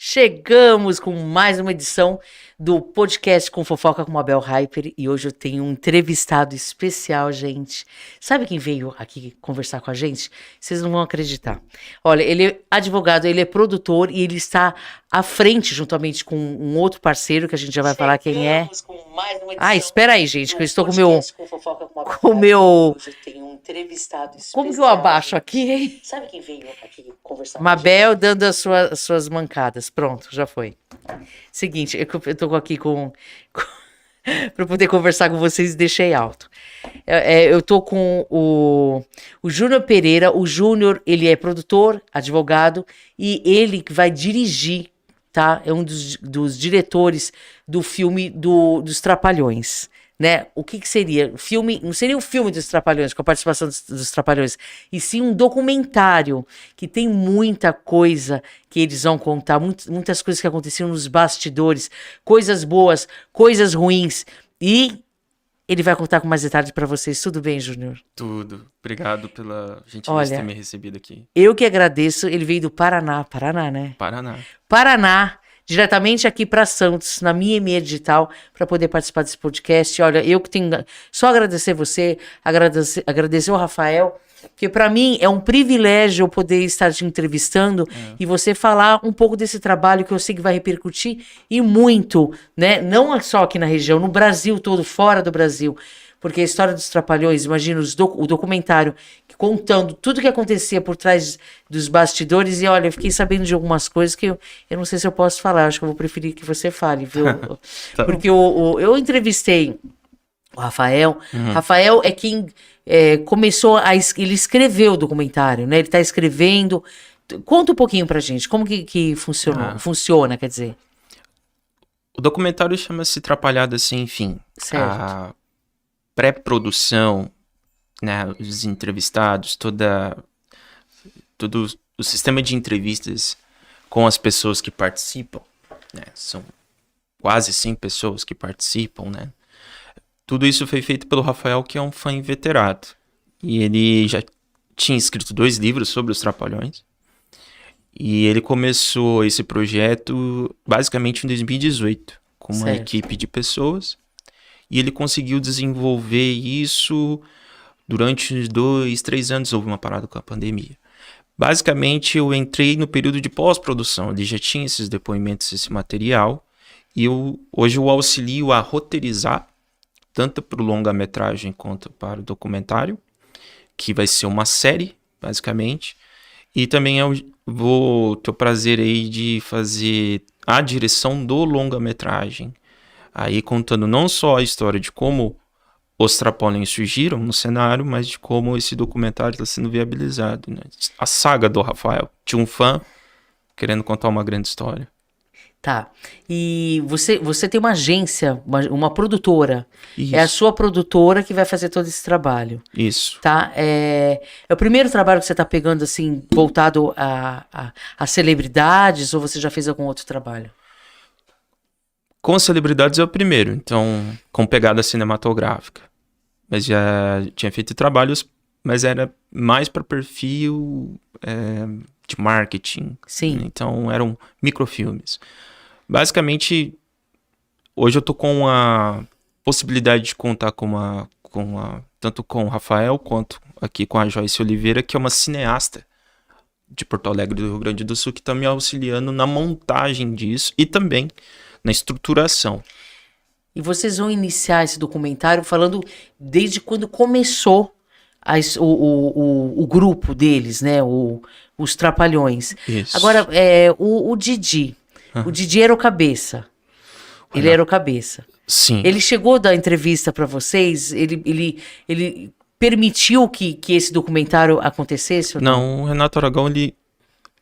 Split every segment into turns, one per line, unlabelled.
Chegamos com mais uma edição do podcast com fofoca com Mabel Hyper e hoje eu tenho um entrevistado especial, gente. Sabe quem veio aqui conversar com a gente? Vocês não vão acreditar. Olha, ele é advogado, ele é produtor e ele está à frente, juntamente com um outro parceiro que a gente já vai falar quem é.
Com mais uma edição
Espera aí, gente, que eu estou com
fofoca com Mabel
o meu...
Hoje eu tenho um entrevistado especial.
Como que eu abaixo aqui, hein?
Sabe quem veio aqui conversar
Mabel dando as suas mancadas. Pronto, já foi. Seguinte, eu tô aqui para poder conversar com vocês e deixei alto. Eu tô com o Júnior Pereira. O Júnior, ele é produtor, advogado, e ele que vai dirigir, tá? É um dos diretores do filme dos Trapalhões. Né? O que seria? O filme, não seria um filme dos Trapalhões, com a participação dos Trapalhões, e sim um documentário que tem muita coisa que eles vão contar, muitas coisas que aconteciam nos bastidores, coisas boas, coisas ruins, e ele vai contar com mais detalhes para vocês. Tudo bem, Júnior?
Tudo. Obrigado pela gentileza de ter me recebido aqui.
Eu que agradeço. Ele veio do Paraná, né? Paraná. Diretamente aqui para Santos, na minha EMEA Digital, para poder participar desse podcast. Olha, eu que tenho só agradecer você, agradecer o Rafael, porque para mim é um privilégio eu poder estar te entrevistando e você falar um pouco desse trabalho que eu sei que vai repercutir e muito, né? Não só aqui na região, no Brasil todo, fora do Brasil. Porque a história dos Trapalhões, imagina o documentário contando tudo que acontecia por trás dos bastidores. E olha, eu fiquei sabendo de algumas coisas que eu não sei se eu posso falar. Acho que eu vou preferir que você fale, viu? Tá. Porque eu entrevistei o Rafael. Rafael é quem começou ele escreveu o documentário, né? Ele está escrevendo. Conta um pouquinho pra gente, como que funciona, quer dizer.
O documentário chama-se Trapalhadas Sem Fim.
Certo.
Pré-produção, né, os entrevistados, todo o sistema de entrevistas com as pessoas que participam, né, são quase 100 pessoas que participam, né, tudo isso foi feito pelo Rafael, que é um fã inveterado, e ele já tinha escrito 2 livros sobre os Trapalhões, e ele começou esse projeto basicamente em 2018, com uma equipe de pessoas. E ele conseguiu desenvolver isso durante 2, 3 anos. Houve uma parada com a pandemia. Basicamente, eu entrei no período de pós-produção. Ele já tinha esses depoimentos, esse material. E hoje eu auxilio a roteirizar, tanto para o longa-metragem quanto para o documentário, que vai ser uma série, basicamente. E também eu vou ter o prazer aí de fazer a direção do longa-metragem. Aí contando não só a história de como os Trapalhões surgiram no cenário, mas de como esse documentário está sendo viabilizado, né? A saga do Rafael. Tinha um fã querendo contar uma grande história.
Tá. E você tem uma agência, uma produtora.
Isso.
É a sua produtora que vai fazer todo esse trabalho.
Isso.
Tá? É o primeiro trabalho que você está pegando, assim, voltado a celebridades, ou você já fez algum outro trabalho?
Com celebridades é o primeiro, então com pegada cinematográfica. Mas já tinha feito trabalhos, mas era mais para perfil de marketing.
Sim.
Então eram microfilmes. Basicamente, hoje eu tô com a possibilidade de contar tanto com o Rafael quanto aqui com a Joyce Oliveira, que é uma cineasta de Porto Alegre do Rio Grande do Sul, que está me auxiliando na montagem disso e também na estruturação.
E vocês vão iniciar esse documentário falando desde quando começou o grupo deles, né? Os Trapalhões.
Isso.
Agora, o Didi. O Didi era o cabeça. Ele era o cabeça.
Sim.
Ele chegou da entrevista para vocês? Ele permitiu que esse documentário acontecesse? Ou não?
Não, o Renato Aragão, ele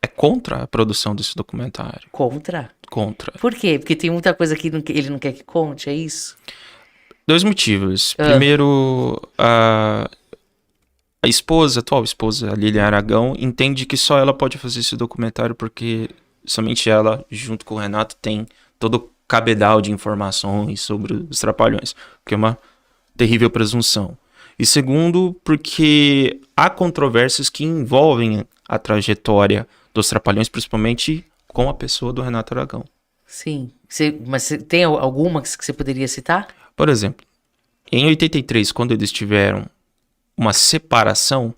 é contra a produção desse documentário.
Contra?
Contra.
Por quê? Porque tem muita coisa que ele não quer que conte, é isso?
2 motivos. Primeiro, a atual esposa, a Lília Aragão, entende que só ela pode fazer esse documentário porque somente ela, junto com o Renato, tem todo o cabedal de informações sobre os Trapalhões, o que é uma terrível presunção. E segundo, porque há controvérsias que envolvem a trajetória dos Trapalhões, principalmente com a pessoa do Renato Aragão.
Sim. Mas tem alguma que você poderia citar?
Por exemplo, em 83, quando eles tiveram uma separação,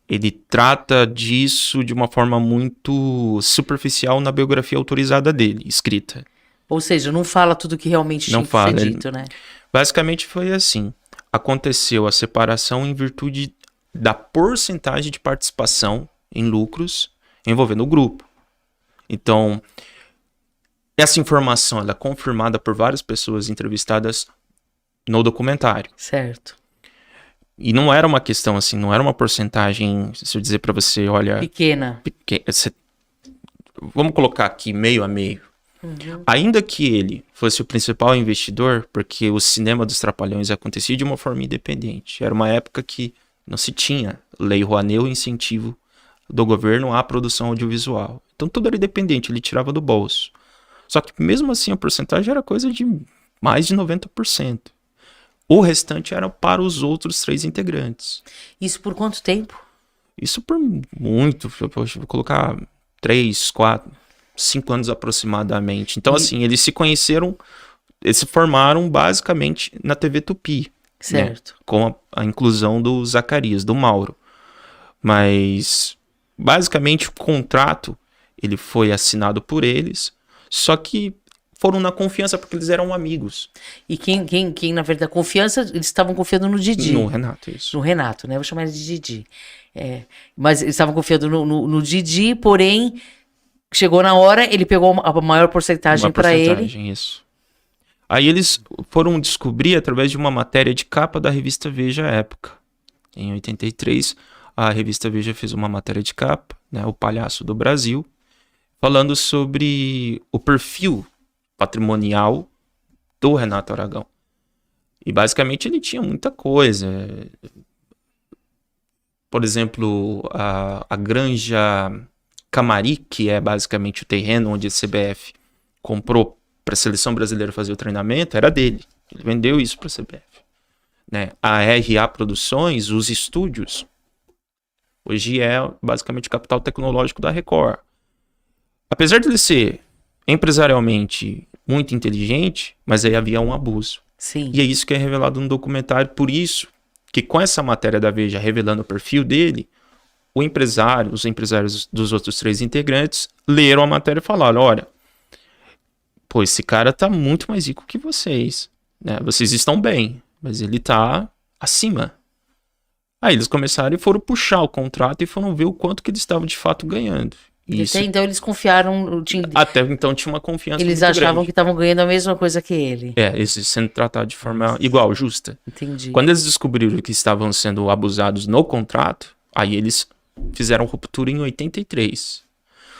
ele trata disso de uma forma muito superficial na biografia autorizada dele, escrita.
Ou seja, não fala tudo que realmente tinha que ser dito, né?
Basicamente foi assim. Aconteceu a separação em virtude da porcentagem de participação em lucros envolvendo o grupo. Então, essa informação ela é confirmada por várias pessoas entrevistadas no documentário.
Certo.
E não era uma questão assim, não era uma porcentagem, se eu dizer pra você, olha...
Pequena.
Vamos colocar aqui meio a meio. Uhum. Ainda que ele fosse o principal investidor, porque o cinema dos Trapalhões acontecia de uma forma independente. Era uma época que não se tinha lei Rouanet ou incentivo do governo à produção audiovisual. Então tudo era independente, ele tirava do bolso. Só que mesmo assim a porcentagem era coisa de mais de 90%. O restante era para os outros 3 integrantes.
Isso por quanto tempo?
Isso por muito, vou colocar 3, 4, 5 anos aproximadamente. Então, assim, eles se conheceram, eles se formaram basicamente na TV Tupi.
Certo.
Né? Com a inclusão do Zacarias, do Mauro. Mas, basicamente, o contrato, ele foi assinado por eles, só que foram na confiança porque eles eram amigos.
E quem na verdade, confiança, eles estavam confiando no Didi.
No Renato, isso.
No Renato, né? Vou chamar ele de Didi. Mas eles estavam confiando no Didi, porém, chegou na hora, ele pegou a maior porcentagem para ele.
Isso. Aí eles foram descobrir através de uma matéria de capa da revista Veja à época. Em 83, a revista Veja fez uma matéria de capa, né, O Palhaço do Brasil, falando sobre o perfil patrimonial do Renato Aragão. E basicamente ele tinha muita coisa. Por exemplo, a Granja Camari, que é basicamente o terreno onde a CBF comprou para a seleção brasileira fazer o treinamento, era dele. Ele vendeu isso para a CBF. Né? A RA Produções, os estúdios, hoje é basicamente o capital tecnológico da Record. Apesar de ele ser empresarialmente muito inteligente, mas aí havia um abuso.
Sim.
E é isso que é revelado no documentário. Por isso que com essa matéria da Veja revelando o perfil dele, os empresários dos outros 3 integrantes leram a matéria e falaram, olha, pô, esse cara tá muito mais rico que vocês, né? Vocês estão bem, mas ele tá acima. Aí eles começaram e foram puxar o contrato e foram ver o quanto que eles estavam de fato ganhando. Isso.
Até então eles confiaram...
Até então tinha uma confiança
eles
muito
achavam
grande.
Que estavam ganhando a mesma coisa que ele.
Eles sendo tratados de forma igual, justa.
Entendi.
Quando eles descobriram que estavam sendo abusados no contrato, aí eles fizeram ruptura em 83.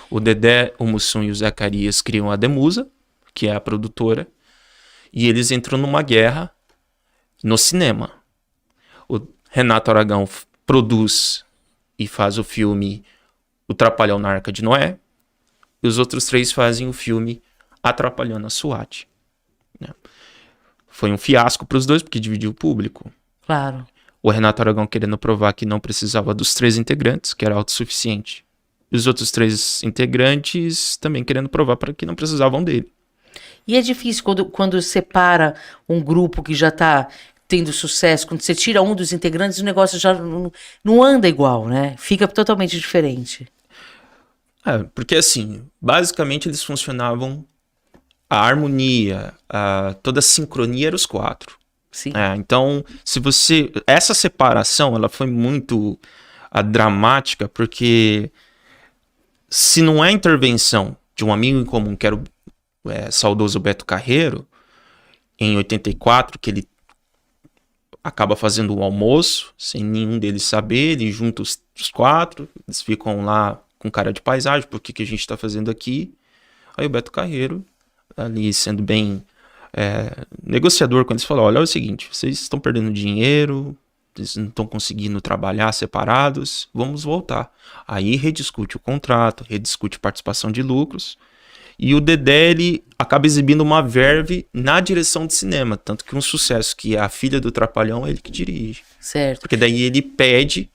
O Dedé, o Mussum e o Zacarias criam a Demusa, que é a produtora, e eles entram numa guerra no cinema. O Renato Aragão produz e faz o filme O Trapalhão na Arca de Noé, e os outros 3 fazem o filme Atrapalhando a SWAT. Né? Foi um fiasco para os 2, porque dividiu o público.
Claro.
O Renato Aragão querendo provar que não precisava dos 3 integrantes, que era autossuficiente. E os outros 3 integrantes também querendo provar para que não precisavam dele.
E é difícil quando separa um grupo que já está tendo sucesso, quando você tira um dos integrantes, o negócio já não anda igual, né? Fica totalmente diferente.
Porque assim, basicamente eles funcionavam, a harmonia, toda a sincronia eram os 4.
Sim.
Então, essa separação, ela foi muito dramática, porque se não é intervenção de um amigo em comum, que era o saudoso Beto Carreiro, em 84, que ele acaba fazendo um almoço, sem nenhum deles saber, ele junta os 4, eles ficam lá com cara de paisagem, por que a gente está fazendo aqui? Aí o Beto Carreiro, ali sendo bem negociador, quando eles falam, olha, é o seguinte, vocês estão perdendo dinheiro, vocês não estão conseguindo trabalhar separados, vamos voltar. Aí rediscute o contrato, rediscute participação de lucros, e o Dedé, ele acaba exibindo uma verve na direção de cinema, tanto que um sucesso que é A Filha do Trapalhão é ele que dirige.
Certo.
Porque daí ele pede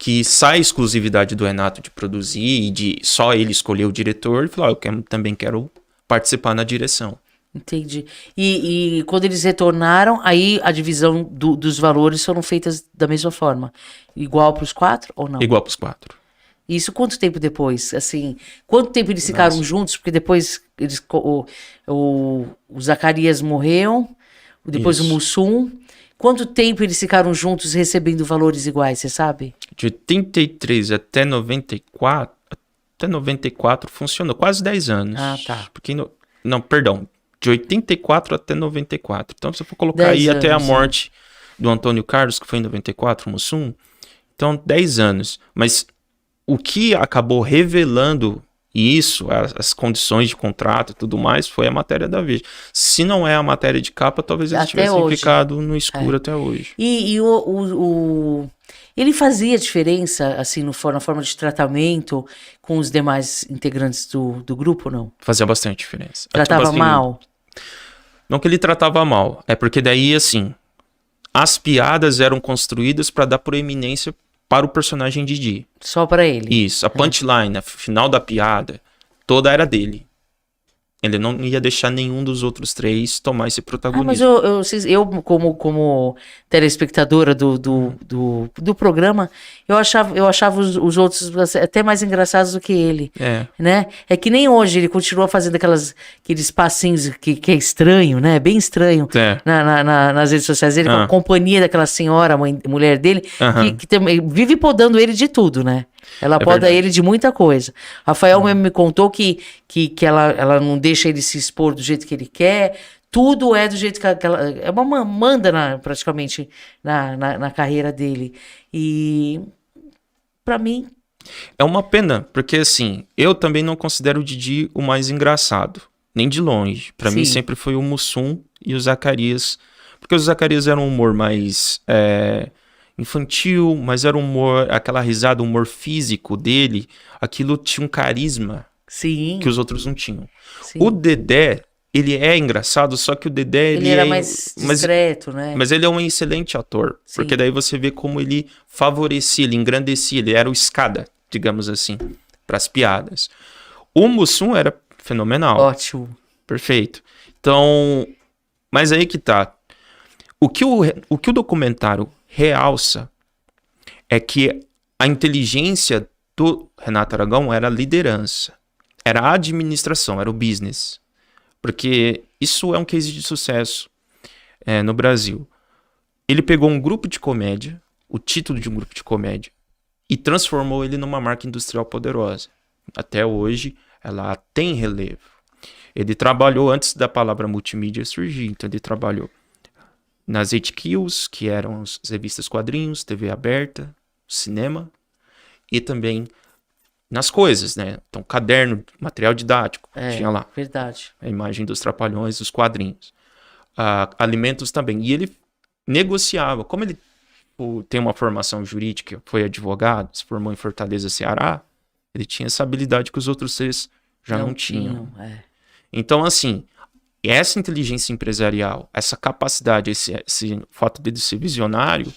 que sai a exclusividade do Renato de produzir e de só ele escolher o diretor, ele falou, também quero participar na direção.
Entendi. E quando eles retornaram, aí a divisão dos valores foram feitas da mesma forma? Igual para os 4 ou não?
Igual para os 4.
Isso quanto tempo depois? Assim, quanto tempo eles ficaram juntos? Porque depois o Zacarias morreu, depois o Mussum. Quanto tempo eles ficaram juntos recebendo valores iguais, você sabe?
De 83 até 94, funcionou quase 10 anos.
Ah, tá.
Porque não, perdão. De 84 até 94. Então, se eu for colocar aí até a morte do Antônio Carlos, que foi em 94, o Mussum, então 10 anos. Mas o que acabou revelando isso, as condições de contrato e tudo mais, foi a matéria da Veja. Se não é a matéria de capa, talvez eles tivessem ficado no escuro até hoje.
E ele fazia diferença, assim, na forma de tratamento com os demais integrantes do grupo, não?
Fazia bastante diferença.
Tratava mal?
Não que ele tratava mal, é porque daí, assim, as piadas eram construídas para dar proeminência para o personagem Didi.
Só para ele?
Isso, a punchline, a final da piada, toda era dele. Ele não ia deixar nenhum dos outros 3 tomar esse protagonismo.
Mas eu como telespectadora do programa, eu achava os outros até mais engraçados do que ele. Né? É que nem hoje ele continua fazendo aqueles passinhos que é estranho, né? Bem estranho. Nas redes sociais dele, com a companhia daquela senhora, mulher dele, que também vive podando ele de tudo, né? Ela poda verdade. Ele de muita coisa. Rafael mesmo me contou que ela não deixa ele se expor do jeito que ele quer. Tudo é do jeito que ela... É uma manda praticamente na carreira dele. E pra mim...
É uma pena, porque assim, eu também não considero o Didi o mais engraçado. Nem de longe. Pra mim sempre foi o Mussum e o Zacarias. Porque o Zacarias era um humor mais... infantil, mas era humor, aquela risada, o humor físico dele, aquilo tinha um carisma que os outros não tinham. Sim. O Dedé, ele é engraçado, só que o Dedé...
Ele era mais discreto, né?
Mas ele é um excelente ator, porque daí você vê como ele favorecia, ele engrandecia, ele era o escada, digamos assim, para as piadas. O Mussum era fenomenal.
Ótimo.
Perfeito. Então, mas aí que tá. O que o documentário realça é que a inteligência do Renato Aragão era a liderança, era a administração, era o business. Porque isso é um case de sucesso no Brasil. Ele pegou um grupo de comédia, o título de um grupo de comédia, e transformou ele numa marca industrial poderosa. Até hoje, ela tem relevo. Ele trabalhou antes da palavra multimídia surgir, então ele trabalhou nas HQs, que eram as revistas quadrinhos, TV aberta, cinema, e também nas coisas, né? Então, caderno, material didático, tinha lá.
Verdade.
A imagem dos Trapalhões, dos quadrinhos. Alimentos também. E ele negociava. Como ele tem uma formação jurídica, foi advogado, se formou em Fortaleza, Ceará, ele tinha essa habilidade que os outros 3 já não tinham. Então, assim... essa inteligência empresarial, essa capacidade, esse fato dele ser visionário,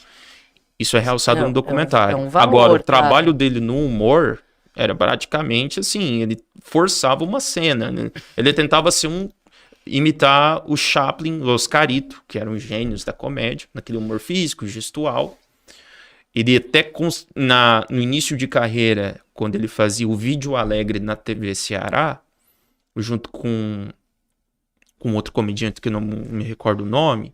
isso é realçado no documentário.
Um valor,
agora, o trabalho dele no humor era praticamente assim, ele forçava uma cena, né? Ele tentava imitar o Chaplin, o Oscarito, que eram os gênios da comédia, naquele humor físico, gestual. Ele até no início de carreira, quando ele fazia o Vídeo Alegre na TV Ceará, junto com outro comediante que eu não me recordo o nome,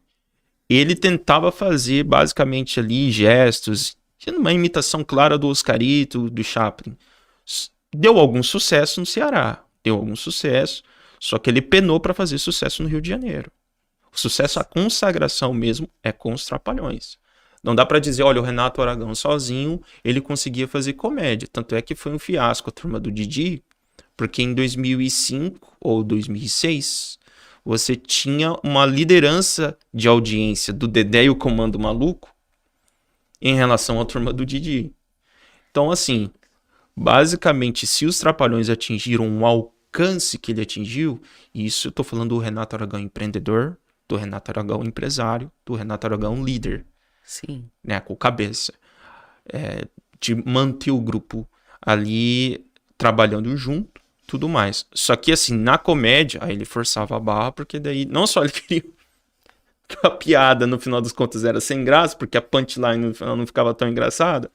ele tentava fazer basicamente ali gestos, uma imitação clara do Oscarito, do Chaplin. Deu algum sucesso no Ceará, só que ele penou para fazer sucesso no Rio de Janeiro. O sucesso, a consagração mesmo, é com os Trapalhões. Não dá para dizer, olha, o Renato Aragão sozinho, ele conseguia fazer comédia. Tanto é que foi um fiasco a Turma do Didi, porque em 2005 ou 2006... você tinha uma liderança de audiência do Dedé e o Comando Maluco em relação à Turma do Didi. Então, assim, basicamente, se os Trapalhões atingiram um alcance que ele atingiu, e isso eu tô falando do Renato Aragão empreendedor, do Renato Aragão empresário, do Renato Aragão líder.
Sim.
Né, com cabeça. de manter o grupo ali trabalhando junto, tudo mais. Só que assim, na comédia, aí ele forçava a barra, porque daí não só ele queria que a piada no final das contas era sem graça, porque a punchline no final não ficava tão engraçada,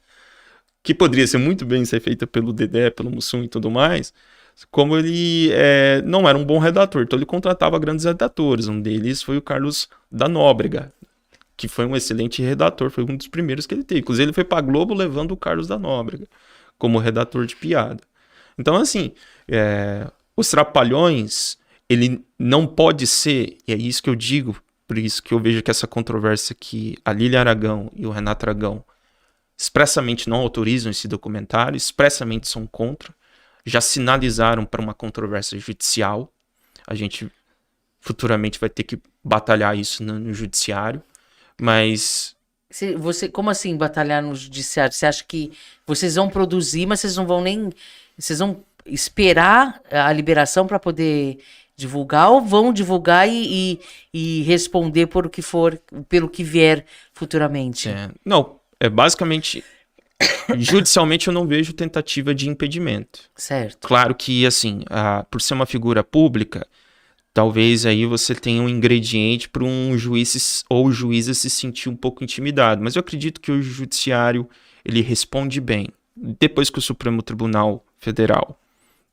que poderia ser muito bem ser feita pelo Dedé, pelo Mussum e tudo mais, como ele não era um bom redator, então ele contratava grandes redatores. Um deles foi o Carlos da Nóbrega, que foi um excelente redator, foi um dos primeiros que ele teve. Inclusive ele foi pra Globo levando o Carlos da Nóbrega como redator de piada. Então assim, os Trapalhões, ele não pode ser, e é isso que eu digo, por isso que eu vejo que essa controvérsia que a Lília Aragão e o Renato Aragão expressamente não autorizam esse documentário, expressamente são contra, já sinalizaram para uma controvérsia judicial. A gente futuramente vai ter que batalhar isso no judiciário, mas...
Como assim batalhar no judiciário? Você acha que vocês vão produzir, mas vocês não vão nem... Vocês vão esperar a liberação para poder divulgar, ou vão divulgar e responder por o que for, pelo que vier futuramente?
Não, basicamente... Judicialmente eu não vejo tentativa de impedimento.
Certo.
Claro que, assim, por ser uma figura pública, talvez aí você tenha um ingrediente para um juiz ou juíza se sentir um pouco intimidado. Mas eu acredito que o judiciário, ele responde bem. Depois que o Supremo Tribunal Federal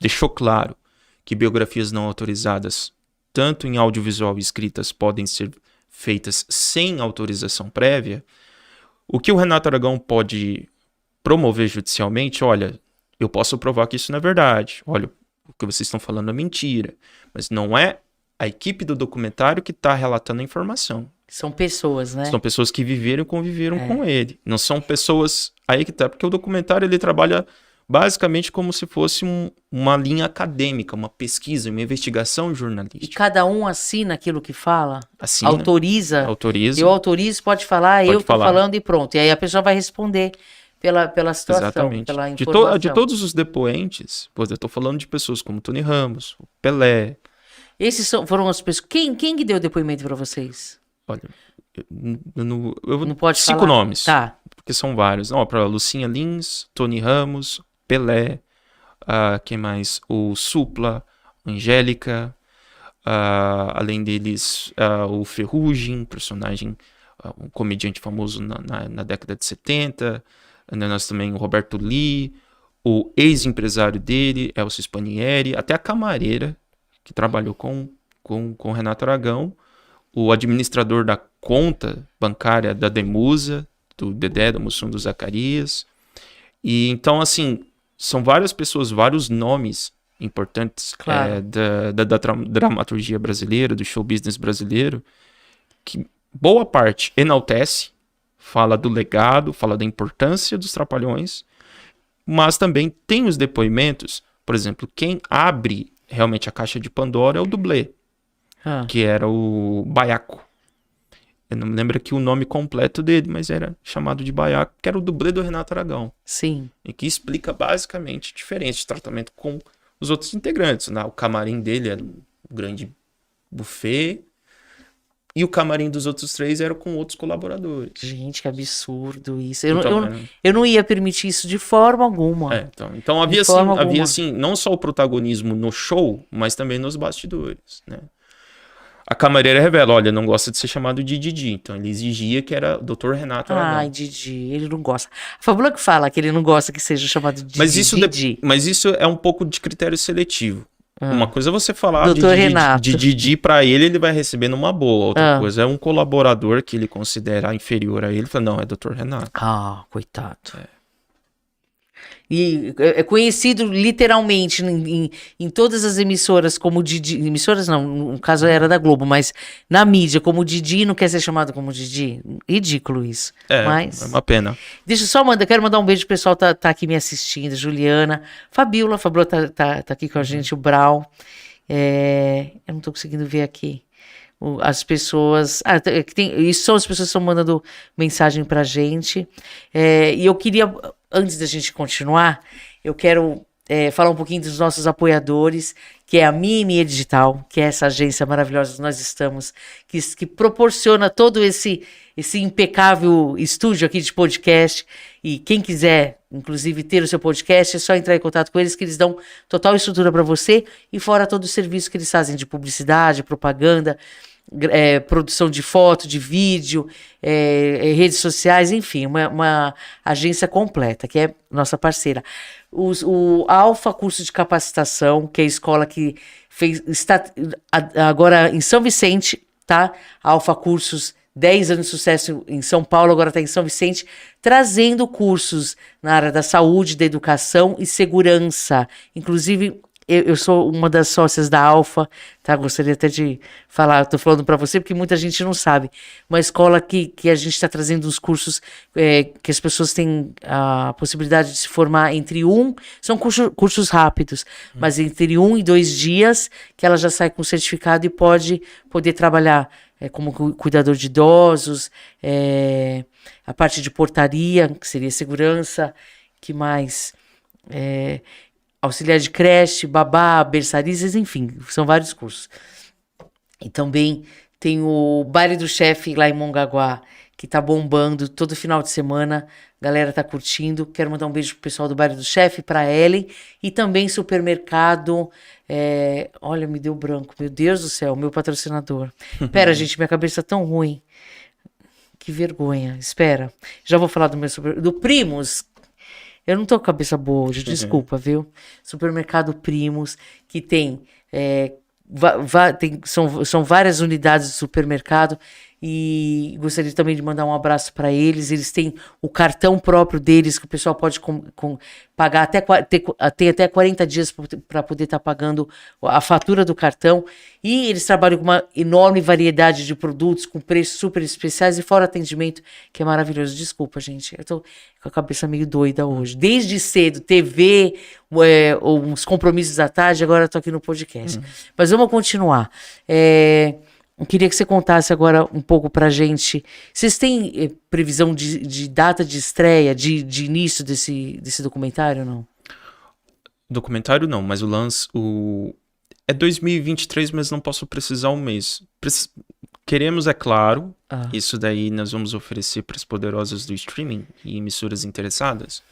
deixou claro que biografias não autorizadas, tanto em audiovisual e escritas, podem ser feitas sem autorização prévia, o que o Renato Aragão pode promover judicialmente, olha, eu posso provar que isso não é verdade, olha, o que vocês estão falando é mentira, mas não é a equipe do documentário que está relatando a informação.
São pessoas, né?
São pessoas que viveram e conviveram com ele. Não são pessoas... Aí que tá, porque o documentário ele trabalha basicamente como se fosse uma linha acadêmica, uma pesquisa, uma investigação jornalística.
E cada um assina aquilo que fala?
Assina.
Autoriza? Eu autorizo, pode falar, eu tô falando e pronto. E aí a pessoa vai responder pela situação,
exatamente.
Pela informação.
De todos os depoentes, eu tô falando de pessoas como Tony Ramos, o Pelé.
Esses foram as pessoas... Quem que deu depoimento para vocês?
Olha, eu não
pode falar?
5 nomes.
Tá.
Porque são vários. Para Lucinha Lins, Tony Ramos, Pelé, quem mais? O Supla, Angélica, além deles, o Ferrugem, personagem, um comediante famoso na década de 70. Nós também o Roberto Lee, o ex-empresário dele, Elcio Spanieri, até a camareira, que trabalhou com o Renato Aragão, o administrador da conta bancária da Demusa, do Dedé, do Mussum, do Zacarias. E então, assim, são várias pessoas, vários nomes importantes,
claro,
da dramaturgia brasileira, do show business brasileiro, que boa parte enaltece, fala do legado, fala da importância dos Trapalhões, mas também tem os depoimentos. Por exemplo, quem abre realmente a caixa de Pandora é o dublê, que era o Baiaco. Eu não me lembro aqui o nome completo dele, mas era chamado de Baiaco, que era o dublê do Renato Aragão.
Sim.
E que explica basicamente a diferença de tratamento com os outros integrantes, né? O camarim dele era um grande buffet, e o camarim dos outros 3 era com outros colaboradores.
Gente, que absurdo isso. Eu não ia permitir isso de forma alguma.
Então havia assim, não só o protagonismo no show, mas também nos bastidores, né? A camareira revela, olha, não gosta de ser chamado de Didi. Então ele exigia que era o Dr. Renato Aragão.
Ai, Didi, ele não gosta. A Fabula que fala que ele não gosta que seja chamado de Didi.
Mas isso é um pouco de critério seletivo. Uma coisa é você falar de Didi pra ele vai receber numa boa. Outra coisa é um colaborador que ele considera inferior a ele. Fala, não, é Dr. Renato.
Coitado. E é conhecido literalmente em todas as emissoras como Didi. Emissoras não, no caso era da Globo, mas na mídia, como Didi, não quer ser chamado como Didi. Ridículo isso. Mas
é uma pena.
Deixa eu só quero mandar um beijo pro pessoal que tá aqui me assistindo. Juliana, Fabiola tá aqui com a gente, o Brau. Eu não tô conseguindo ver aqui. As pessoas... isso são as pessoas que estão mandando mensagem pra gente. E eu queria... Antes da gente continuar, eu quero falar um pouquinho dos nossos apoiadores, que é a Mimia Digital, que é essa agência maravilhosa que nós estamos, que proporciona todo esse esse impecável estúdio aqui de podcast. E quem quiser, inclusive, ter o seu podcast, é só entrar em contato com eles, que eles dão total estrutura para você, e fora todo o serviço que eles fazem de publicidade, propaganda, produção de foto, de vídeo, redes sociais, enfim, uma agência completa, que é nossa parceira. O Alfa Curso de Capacitação, que é a escola que está agora em São Vicente, tá? Alfa Cursos, 10 anos de sucesso em São Paulo, agora está em São Vicente, trazendo cursos na área da saúde, da educação e segurança. Inclusive, eu sou uma das sócias da Alfa, tá? Gostaria até de falar, estou falando para você, porque muita gente não sabe. Uma escola que a gente está trazendo uns cursos que as pessoas têm a possibilidade de se formar são cursos rápidos, mas entre 1 e 2 dias, que ela já sai com certificado e poder trabalhar como cuidador de idosos, a parte de portaria, que seria segurança, que mais? Auxiliar de creche, babá, berçaristas, enfim, são vários cursos. E também tem o Baile do Chefe lá em Mongaguá, que tá bombando todo final de semana, a galera tá curtindo. Quero mandar um beijo pro pessoal do Baile do Chefe, pra Ellen, e também supermercado, olha, me deu branco, meu Deus do céu, meu patrocinador. Pera, gente, minha cabeça tá tão ruim. Que vergonha, espera. Já vou falar do Primus. Eu não tô com a cabeça boa hoje, desculpa, viu? Supermercado Primus, que tem, são várias unidades de supermercado, e gostaria também de mandar um abraço para eles. Eles têm o cartão próprio deles, que o pessoal pode pagar tem até 40 dias para poder estar pagando a fatura do cartão. E eles trabalham com uma enorme variedade de produtos, com preços super especiais, e fora atendimento, que é maravilhoso. Desculpa, gente, eu tô com a cabeça meio doida hoje. Desde cedo, TV, uns compromissos à tarde, agora eu tô aqui no podcast. Mas vamos continuar. Eu queria que você contasse agora um pouco pra gente. Vocês têm previsão de data de estreia, de início desse documentário ou não?
Documentário não, mas é 2023, mas não posso precisar um mês. Queremos, é claro, isso daí nós vamos oferecer para as poderosas do streaming e emissoras interessadas,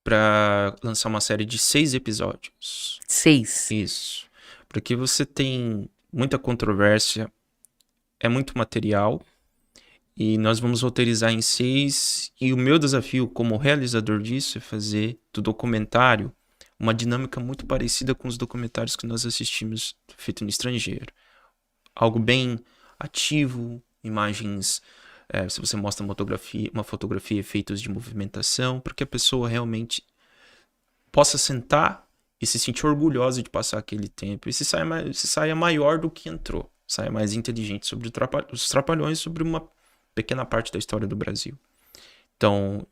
para lançar uma série de 6 episódios.
6?
Isso. Porque você tem muita controvérsia, é muito material, e nós vamos roteirizar em 6, e o meu desafio como realizador disso é fazer do documentário uma dinâmica muito parecida com os documentários que nós assistimos feito no estrangeiro. Algo bem ativo, imagens, se você mostra uma fotografia, efeitos de movimentação, para que a pessoa realmente possa sentar e se sentir orgulhosa de passar aquele tempo, e se saia maior do que entrou, saia mais inteligente sobre os Trapalhões, sobre uma pequena parte da história do Brasil. Então,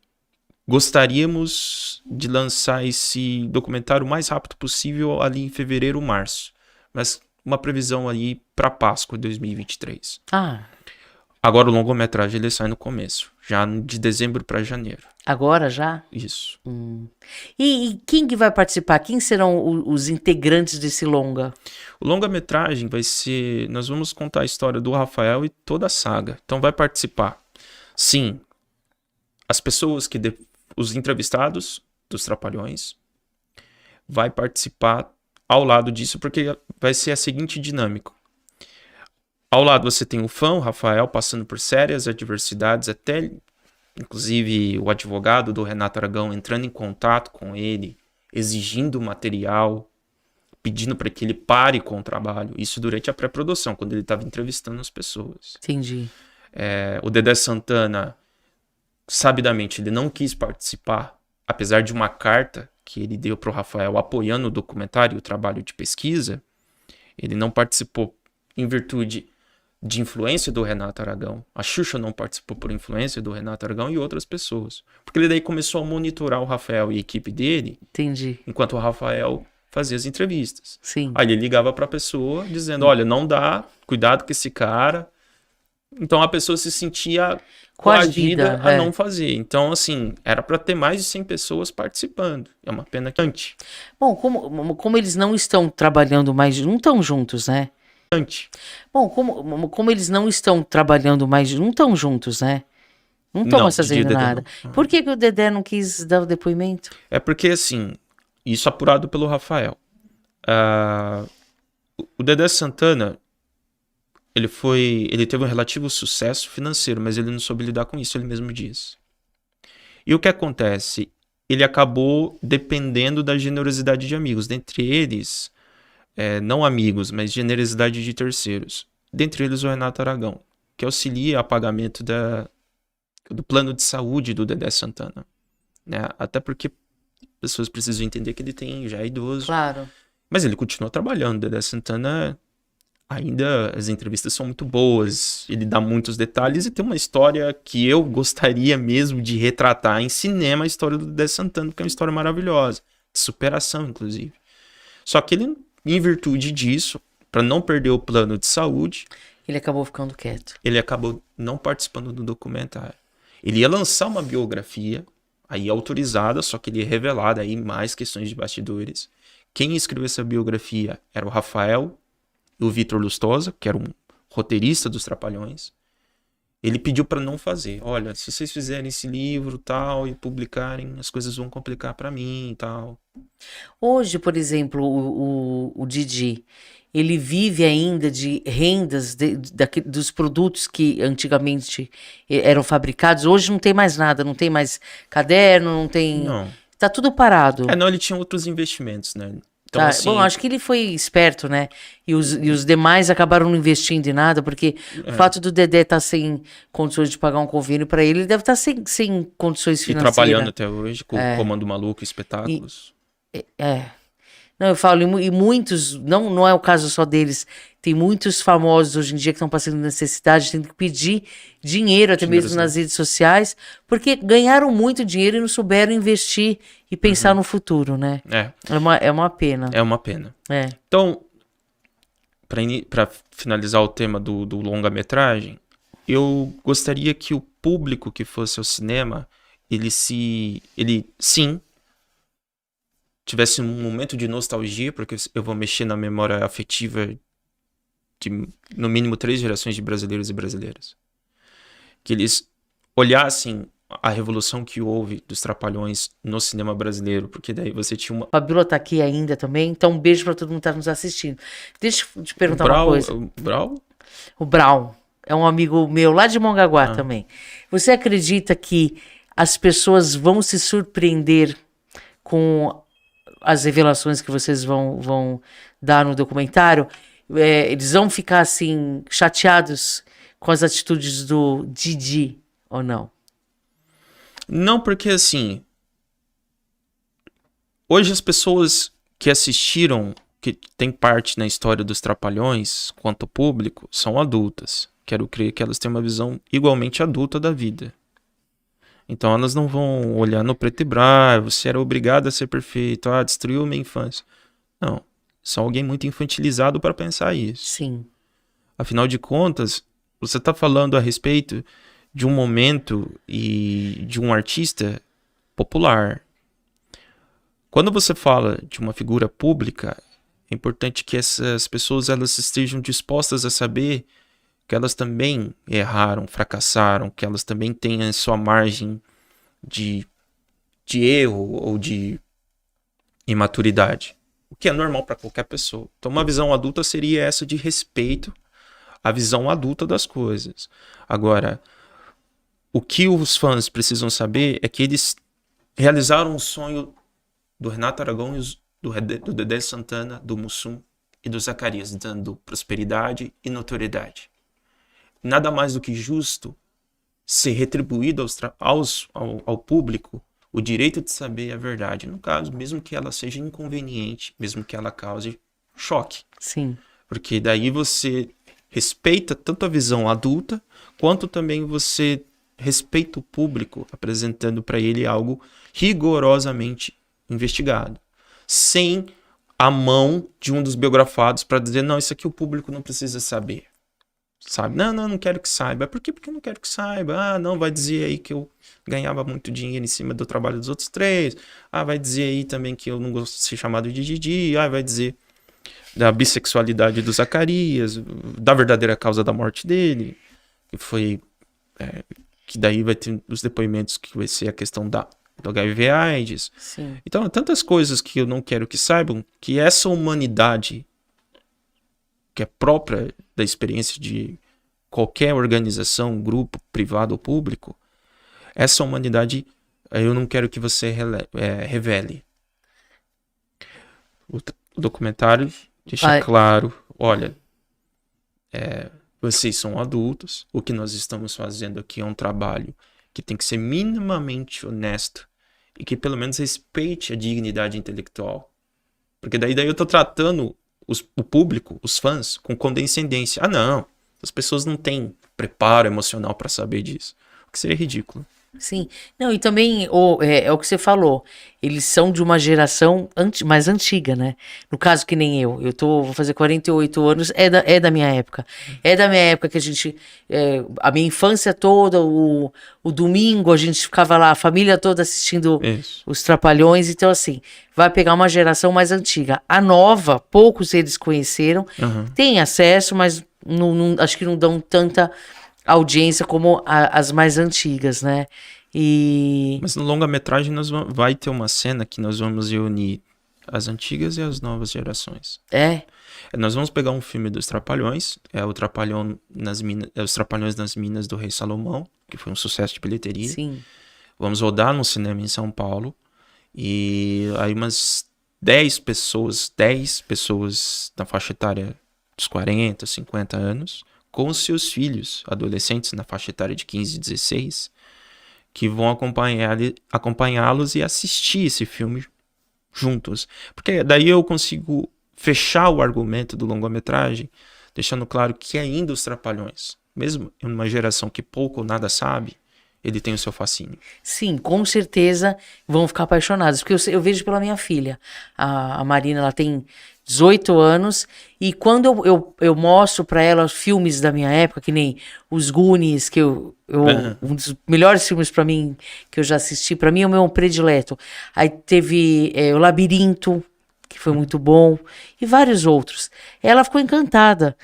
gostaríamos de lançar esse documentário o mais rápido possível, ali em fevereiro ou março, mas uma previsão aí para Páscoa de 2023. Agora o longa-metragem ele sai no começo, já de dezembro para janeiro.
Agora já?
Isso.
E quem que vai participar? Quem serão os integrantes desse longa?
O longa-metragem vai ser... Nós vamos contar a história do Rafael e toda a saga. Então vai participar, sim, as pessoas os entrevistados dos Trapalhões, vai participar ao lado disso, porque vai ser a seguinte dinâmica. Ao lado você tem o fã, o Rafael, passando por sérias adversidades, até inclusive o advogado do Renato Aragão entrando em contato com ele, exigindo material, pedindo para que ele pare com o trabalho. Isso durante a pré-produção, quando ele estava entrevistando as pessoas.
Entendi.
O Dedé Santana, sabidamente, ele não quis participar, apesar de uma carta que ele deu para o Rafael apoiando o documentário e o trabalho de pesquisa. Ele não participou em virtude de influência do Renato Aragão. A Xuxa não participou por influência do Renato Aragão e outras pessoas. Porque ele daí começou a monitorar o Rafael e a equipe dele.
Entendi.
Enquanto o Rafael fazia as entrevistas.
Sim.
Aí ele ligava para a pessoa dizendo, olha, não dá, cuidado com esse cara. Então a pessoa se sentia coagida a não fazer. Então, assim, era para ter mais de 100 pessoas participando. É uma pena que antes.
Bom, como eles não estão trabalhando mais, não estão juntos, né? Bom, como eles não estão trabalhando mais, não estão juntos, né? Não estão mais fazendo nada. Por que o Dedé não quis dar o depoimento?
É porque, assim, isso apurado pelo Rafael. O Dedé Santana, ele teve um relativo sucesso financeiro, mas ele não soube lidar com isso, ele mesmo diz. E o que acontece? Ele acabou dependendo da generosidade de amigos, dentre eles, não amigos, mas generosidade de terceiros. Dentre eles o Renato Aragão, que auxilia a pagamento do plano de saúde do Dedé Santana. Né? Até porque pessoas precisam entender que ele já é idoso.
Claro.
Mas ele continua trabalhando. Dedé Santana, ainda as entrevistas são muito boas. Ele dá muitos detalhes e tem uma história que eu gostaria mesmo de retratar em cinema, a história do Dedé Santana, porque é uma história maravilhosa. De superação, inclusive. Só que ele, em virtude disso, para não perder o plano de saúde...
Ele acabou ficando quieto.
Ele acabou não participando do documentário. Ele ia lançar uma biografia, aí autorizada, só que ele ia revelar aí mais questões de bastidores. Quem escreveu essa biografia era o Rafael e o Vitor Lustosa, que era um roteirista dos Trapalhões. Ele pediu para não fazer. Olha, se vocês fizerem esse livro tal e publicarem, as coisas vão complicar para mim e tal.
Hoje, por exemplo, o Didi, ele vive ainda de rendas dos produtos que antigamente eram fabricados. Hoje não tem mais nada, não tem mais caderno, não tem...
Não.
Tá tudo parado.
Não, ele tinha outros investimentos, né? Então, assim...
Bom, acho que ele foi esperto, né? E os demais acabaram não investindo em nada, porque o fato do Dedé estar sem condições de pagar um convênio para ele deve estar sem condições financeiras.
E trabalhando até hoje com o Comando Maluco, espetáculos.
Não, eu falo, e muitos, não é o caso só deles, tem muitos famosos hoje em dia que estão passando necessidade, tendo que pedir dinheiro, até mesmo nas redes sociais, porque ganharam muito dinheiro e não souberam investir e pensar no futuro, né? É uma pena.
É uma pena. Então, para finalizar o tema do longa-metragem, eu gostaria que o público que fosse ao cinema, ele sim, tivesse um momento de nostalgia, porque eu vou mexer na memória afetiva de, no mínimo, 3 gerações de brasileiros e brasileiras. Que eles olhassem a revolução que houve dos Trapalhões no cinema brasileiro, porque daí você tinha uma...
Fabiola tá aqui ainda também, então um beijo para todo mundo que tá nos assistindo. Deixa eu te perguntar uma coisa.
O Brau?
O Brau é um amigo meu lá de Mongaguá também. Você acredita que as pessoas vão se surpreender com as revelações que vocês vão dar no documentário? Eles vão ficar assim chateados com as atitudes do Didi ou não?
Não, porque assim, hoje as pessoas que assistiram, que tem parte na história dos Trapalhões, quanto público, são adultas. Quero crer que elas têm uma visão igualmente adulta da vida. Então elas não vão olhar no preto e branco, você era obrigado a ser perfeito, destruiu minha infância. Não, são alguém muito infantilizado para pensar isso.
Sim.
Afinal de contas, você está falando a respeito de um momento e de um artista popular. Quando você fala de uma figura pública, é importante que essas pessoas elas estejam dispostas a saber que elas também erraram, fracassaram, que elas também têm a sua margem de erro ou de imaturidade, o que é normal para qualquer pessoa. Então uma visão adulta seria essa de respeito à visão adulta das coisas. Agora, o que os fãs precisam saber é que eles realizaram o sonho do Renato Aragão, do Dedé Santana, do Mussum e do Zacarias, dando prosperidade e notoriedade. Nada mais do que justo ser retribuído ao público o direito de saber a verdade. No caso, mesmo que ela seja inconveniente, mesmo que ela cause choque.
Sim.
Porque daí você respeita tanto a visão adulta, quanto também você respeita o público, apresentando para ele algo rigorosamente investigado. Sem a mão de um dos biografados para dizer, não, isso aqui o público não precisa saber. Sabe? Não quero que saiba. Por quê? Porque eu não quero que saiba. Não, vai dizer aí que eu ganhava muito dinheiro em cima do trabalho dos outros 3. Vai dizer aí também que eu não gosto de ser chamado de Didi. Vai dizer... da bissexualidade do Zacarias, da verdadeira causa da morte dele, que foi... que daí vai ter os depoimentos que vai ser a questão do HIV/AIDS.
Sim.
Então, tantas coisas que eu não quero que saibam, que essa humanidade que é própria da experiência de qualquer organização, grupo, privado ou público, essa humanidade eu não quero que você revele. O documentário deixa claro, olha, vocês são adultos, o que nós estamos fazendo aqui é um trabalho que tem que ser minimamente honesto e que pelo menos respeite a dignidade intelectual. Porque daí eu tô tratando o público, os fãs, com condescendência. Ah, não, as pessoas não têm preparo emocional para saber disso. O que seria ridículo.
Sim. Não, e também é o que você falou. Eles são de uma geração mais antiga, né? No caso que nem eu. Vou fazer 48 anos, é da minha época. É da minha época que a gente... a minha infância toda, o domingo, a gente ficava lá, a família toda assistindo os Trapalhões. Então, assim, vai pegar uma geração mais antiga. A nova, poucos eles conheceram. Tem acesso, mas acho que não dão tanta audiência como as mais antigas, né?
Mas no longa-metragem vai ter uma cena que nós vamos reunir as antigas e as novas gerações. Nós vamos pegar um filme dos Trapalhões, os Trapalhões nas Minas do Rei Salomão, que foi um sucesso de bilheteria.
Sim.
Vamos rodar no cinema em São Paulo, e aí umas 10 pessoas na faixa etária dos 40, 50 anos, com os seus filhos, adolescentes na faixa etária de 15, 16, que vão acompanhá-los e assistir esse filme juntos. Porque daí eu consigo fechar o argumento do longa-metragem, deixando claro que ainda os Trapalhões, mesmo em uma geração que pouco ou nada sabe, ele tem o seu fascínio.
Sim, com certeza vão ficar apaixonados, porque eu vejo pela minha filha, a Marina, ela tem 18 anos, e quando eu mostro para ela filmes da minha época, que nem os Goonies, que um dos melhores filmes para mim que eu já assisti, para mim é o meu predileto. Aí teve o Labirinto, que foi muito bom, e vários outros. Ela ficou encantada.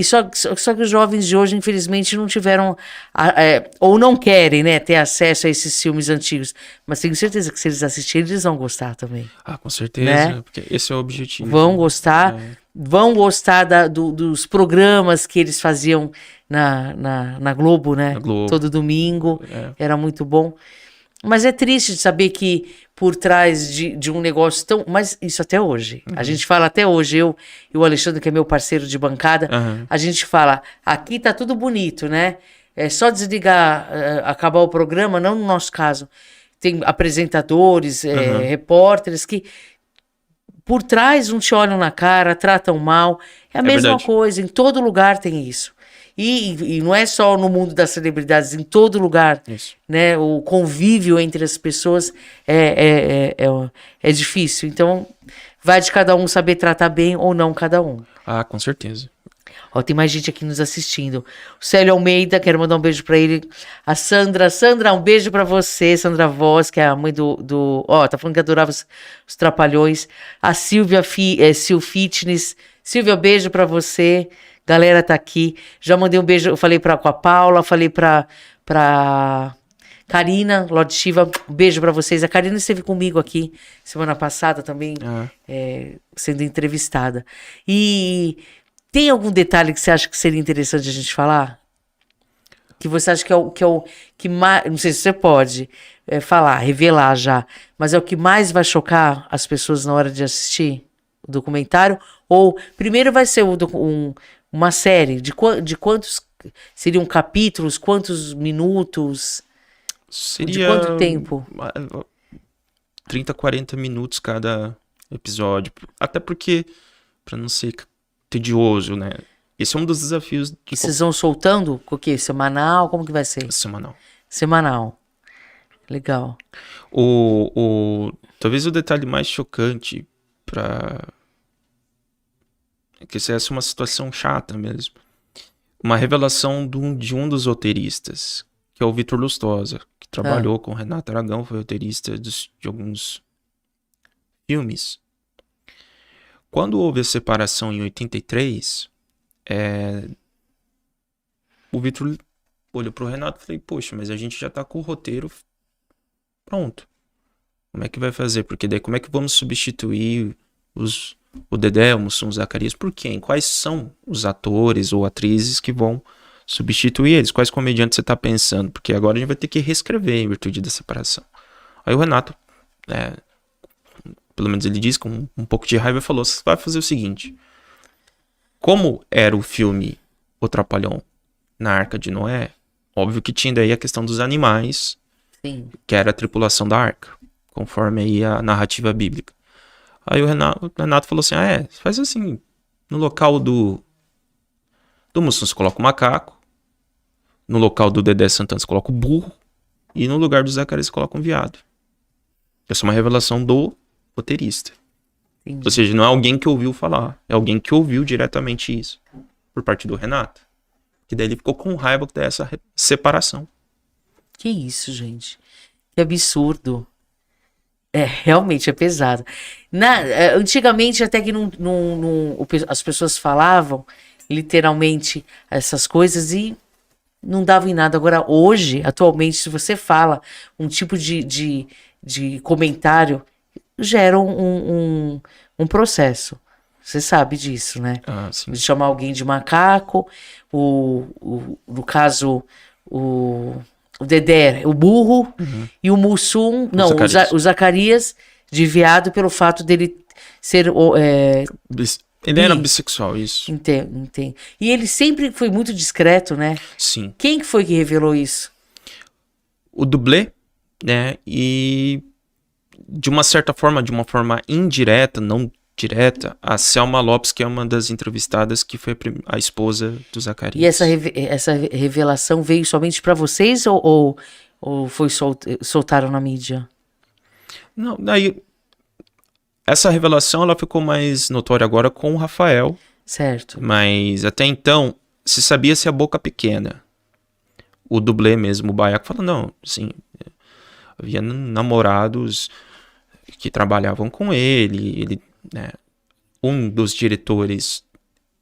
Só que os jovens de hoje, infelizmente, não tiveram, ou não querem, né, ter acesso a esses filmes antigos. Mas tenho certeza que se eles assistirem, eles vão gostar também.
Ah, com certeza, né? Porque esse é o objetivo.
Vão gostar, vão gostar dos programas que eles faziam na Globo, né?
Na Globo.
Todo domingo, era muito bom. Mas é triste de saber que por trás de um negócio tão... Mas isso até hoje. A gente fala até hoje, eu e o Alexandre, que é meu parceiro de bancada, a gente fala, aqui tá tudo bonito, né? É só desligar, acabar o programa, não no nosso caso. Tem apresentadores, repórteres que por trás não te olham na cara, tratam mal. É a mesma
verdade.
coisa, em todo lugar tem isso. E não é só no mundo das celebridades, em todo lugar, né? O convívio entre as pessoas é difícil. Então, vai de cada um saber tratar bem ou não cada um.
Ah, com certeza.
Ó, tem mais gente aqui nos assistindo. O Célio Almeida, quero mandar um beijo pra ele. A Sandra, um beijo pra você. Sandra Voz, que é a mãe tá falando que adorava os Trapalhões. A Silvia, Sil Fitness. Silvia, beijo pra você. Galera tá aqui. Já mandei um beijo, eu falei com a Paula, falei pra Karina, Lorde Shiva, um beijo pra vocês. A Karina esteve comigo aqui semana passada também, sendo entrevistada. E tem algum detalhe que você acha que seria interessante a gente falar? Que você acha que é o que mais... Não sei se você pode falar, revelar já, mas é o que mais vai chocar as pessoas na hora de assistir o documentário? Ou primeiro vai ser uma série de quantos seriam capítulos, quantos minutos,
seria
de quanto tempo?
30, 40 minutos cada episódio. Até porque, para não ser tedioso, né? Esse é um dos desafios.
E vocês vão soltando o quê? Semanal? Como que vai ser? Semanal. Legal.
Talvez o detalhe mais chocante que essa é uma situação chata mesmo. Uma revelação de um dos roteiristas, que é o Vitor Lustosa, que trabalhou com o Renato Aragão, foi roteirista de alguns filmes. quando houve a separação em 83, o Vitor olhou pro Renato e falei, poxa, mas a gente já tá com o roteiro pronto. Como é que vai fazer? Porque daí como é que vamos substituir o Dedé, o Mussum, o Zacarias, por quem? Quais são os atores ou atrizes que vão substituir eles? Quais comediantes você tá pensando? Porque agora a gente vai ter que reescrever em virtude da separação. Aí o Renato, pelo menos ele diz com um pouco de raiva, falou, você vai fazer o seguinte, como era o filme O Trapalhão na Arca de Noé, óbvio que tinha daí a questão dos animais,
Sim.
que era a tripulação da arca, conforme aí a narrativa bíblica. Aí o Renato falou assim, faz assim, no local do Mussum você coloca o macaco, no local do Dedé Santana você coloca o burro, e no lugar do Zacarias você coloca um viado. Essa é uma revelação do roteirista.
Entendi.
Ou seja, não é alguém que ouviu falar, é alguém que ouviu diretamente isso, por parte do Renato. Que daí ele ficou com raiva dessa separação.
Que isso, gente. Que absurdo. Realmente é pesado. Antigamente, até que as pessoas falavam literalmente essas coisas e não davam em nada. Agora, hoje, atualmente, se você fala um tipo de comentário, gera um processo. Você sabe disso, né?
Sim.
De chamar alguém de macaco, no caso, o Dedé, o burro, e o Mussum, o Zacarias, de viado pelo fato dele ser...
ele era bissexual, isso.
Entendo. E ele sempre foi muito discreto, né?
Sim.
Quem que foi que revelou isso?
O dublê, né? E de uma certa forma, de uma forma indireta, não direta, a Selma Lopes, que é uma das entrevistadas, que foi a esposa do Zacarias.
E essa revelação veio somente para vocês ou foi soltaram na mídia?
Não, daí essa revelação ela ficou mais notória agora com o Rafael.
Certo.
Mas até então se sabia-se a boca pequena. O dublê mesmo, o Baiaco, falou, não, assim, havia namorados que trabalhavam com ele, né, um dos diretores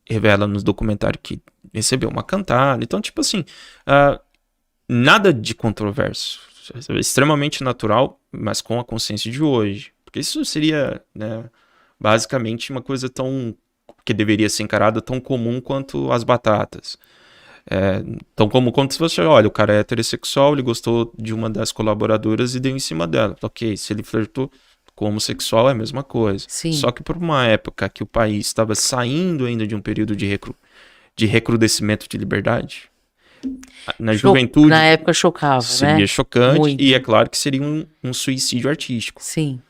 revela nos documentários que recebeu uma cantada, então tipo assim, nada de controverso, extremamente natural, mas com a consciência de hoje, porque isso seria, né, basicamente uma coisa que deveria ser encarada tão comum quanto as batatas. Tão comum quanto se você, olha, o cara é heterossexual, ele gostou de uma das colaboradoras e deu em cima dela. Ok, se ele flertou com homossexual é a mesma coisa.
Sim.
Só que por uma época que o país estava saindo ainda de um período de recrudescimento de liberdade, na juventude...
Na época chocava,
seria,
né?
Chocante.
Muito.
E é claro que seria um suicídio artístico.
Sim.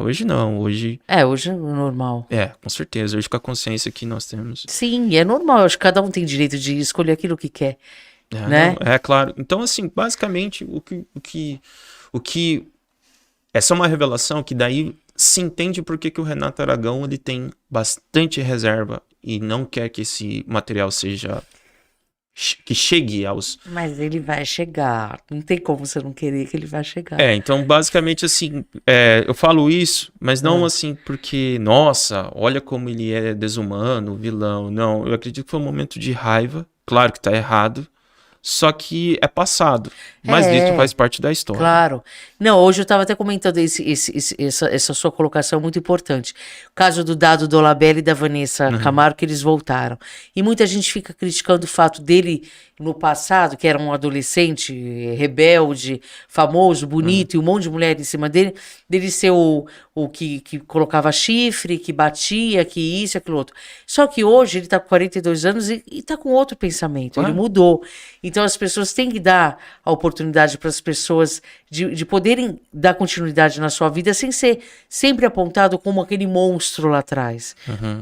Hoje não, hoje...
Hoje é normal.
Com certeza, hoje com a consciência que nós temos.
Sim, é normal, eu acho que cada um tem direito de escolher aquilo que quer, né?
Não, claro. Então, assim, basicamente, o que... Essa é uma revelação que daí se entende por que o Renato Aragão ele tem bastante reserva e não quer que esse material que chegue aos...
Mas ele vai chegar. Não tem como você não querer que ele vai chegar.
Então, basicamente, assim, eu falo isso, mas não assim porque, nossa, olha como ele é desumano, vilão. Não, eu acredito que foi um momento de raiva. Claro que tá errado. Só que é passado. Mas isso faz parte da história.
Claro. Não, hoje eu estava até comentando essa sua colocação muito importante. O caso do Dado Dolabella e da Vanessa Camargo, que eles voltaram. E muita gente fica criticando o fato dele, no passado, que era um adolescente rebelde, famoso, bonito, e um monte de mulher em cima dele ser o que colocava chifre, que batia, que isso, aquilo outro. Só que hoje ele está com 42 anos e está com outro pensamento. Ele mudou. Então as pessoas têm que dar a oportunidade para as pessoas de poderem dar continuidade na sua vida sem ser sempre apontado como aquele monstro lá atrás.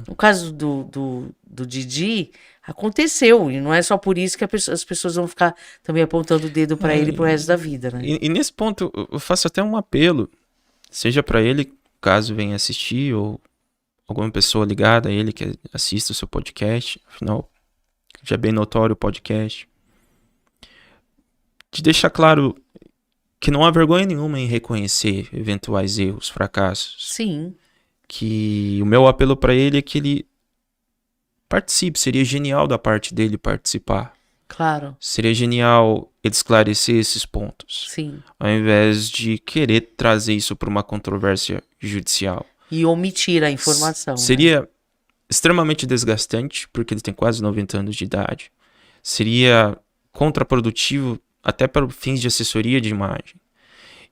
No caso do Didi, aconteceu, e não é só por isso que as pessoas vão ficar também apontando o dedo para ele pro resto da vida, né?
E nesse ponto, eu faço até um apelo, seja para ele, caso venha assistir, ou alguma pessoa ligada a ele que assista o seu podcast, afinal, já é bem notório o podcast, de deixar claro que não há vergonha nenhuma em reconhecer eventuais erros, fracassos.
Sim.
que o meu apelo para ele é que ele participe. Seria genial da parte dele participar.
Claro.
Seria genial ele esclarecer esses pontos.
Sim.
Ao invés de querer trazer isso para uma controvérsia judicial.
E omitir a informação.
Seria extremamente desgastante, porque ele tem quase 90 anos de idade. Seria contraprodutivo até para fins de assessoria de imagem.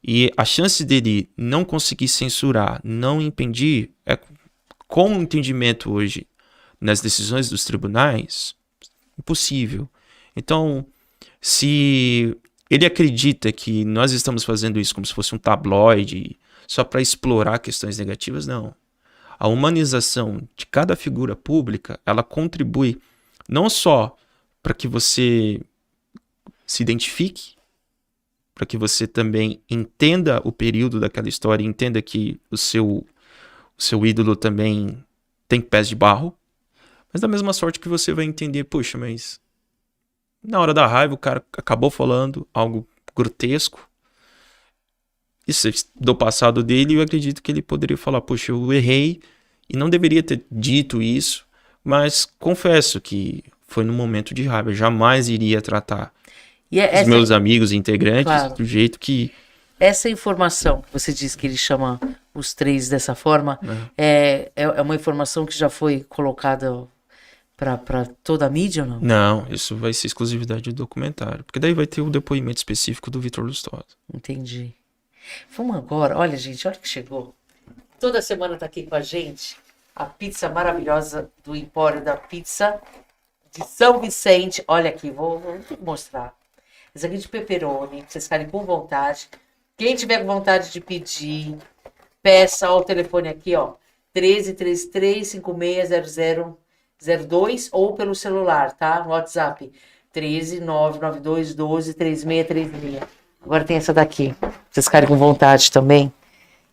E a chance dele não conseguir censurar, não impedir, com o entendimento hoje nas decisões dos tribunais, impossível. Então, se ele acredita que nós estamos fazendo isso como se fosse um tabloide, só para explorar questões negativas, não. A humanização de cada figura pública, ela contribui não só para que você se identifique, para que você também entenda o período daquela história, entenda que o seu ídolo também tem pés de barro, mas da mesma sorte que você vai entender, poxa, mas na hora da raiva o cara acabou falando algo grotesco, isso do passado dele, eu acredito que ele poderia falar, poxa, eu errei e não deveria ter dito isso, mas confesso que foi num momento de raiva, jamais iria tratar os meus amigos e integrantes, claro, do jeito que...
Essa informação que você diz que ele chama os 3 dessa forma, é uma informação que já foi colocada para toda a mídia ou não?
Não, isso vai ser exclusividade do documentário, porque daí vai ter o depoimento específico do Vitor Lustosa.
Entendi. Vamos agora, olha gente, olha que chegou. Toda semana tá aqui com a gente a pizza maravilhosa do Empório da Pizza de São Vicente. Olha aqui, vou mostrar. Esse aqui de pepperoni, pra vocês ficarem com vontade. Quem tiver com vontade de pedir, peça ao telefone aqui, ó. 1333560002 ou pelo celular, tá? No WhatsApp. 13992123636. Agora tem essa daqui. Pra vocês ficarem com vontade também.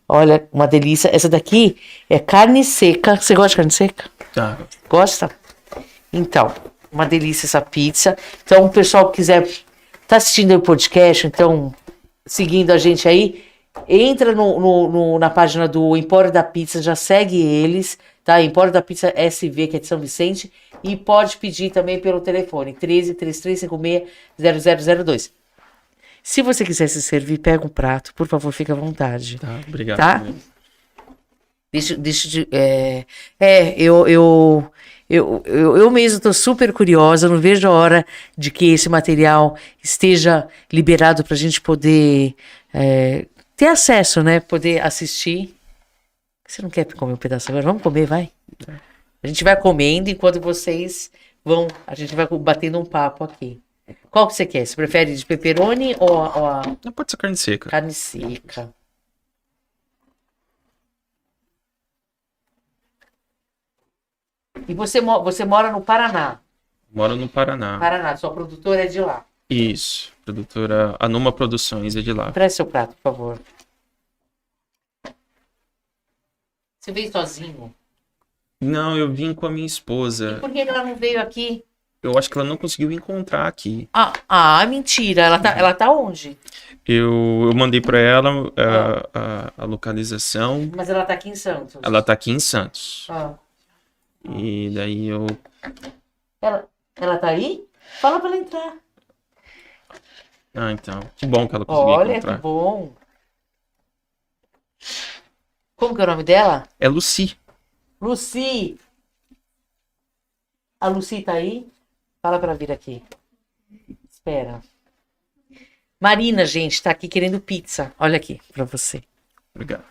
Olha, uma delícia. Essa daqui é carne seca. Você gosta de carne seca?
Tá.
Gosta? Então, uma delícia essa pizza. Então, o pessoal que quiser... Tá assistindo o podcast, então, seguindo a gente aí, entra na página do Empório da Pizza, já segue eles, tá? Empório da Pizza SV, que é de São Vicente, e pode pedir também pelo telefone, 1333560002. Se você quiser se servir, pega um prato, por favor, fique à vontade.
Tá, obrigado.
Tá? Eu mesmo estou super curiosa, não vejo a hora de que esse material esteja liberado para a gente poder ter acesso, né? Poder assistir. Você não quer comer um pedaço agora? Vamos comer, vai. A gente vai comendo enquanto vocês vão... A gente vai batendo um papo aqui. Qual que você quer? Você prefere de pepperoni ou a...
Não, pode ser carne seca.
Carne seca. E você mora no Paraná?
Moro no Paraná.
Paraná, sua produtora é de lá?
Isso, produtora Anuma Produções é de lá.
Preste seu prato, por favor. Você veio sozinho?
Não, eu vim com a minha esposa.
E por que ela não veio aqui?
Eu acho que ela não conseguiu encontrar aqui.
Mentira. Ela tá onde?
Eu mandei pra ela a localização.
Mas ela tá aqui em Santos?
Ela tá aqui em Santos. E daí eu...
Ela tá aí? Fala pra ela entrar.
Então. Que bom que ela conseguiu encontrar.
Olha, que bom. Como que é o nome dela?
É Lucy.
Lucy. A Lucy tá aí? Fala pra ela vir aqui. Espera. Marina, gente, tá aqui querendo pizza. Olha aqui pra você.
Obrigado.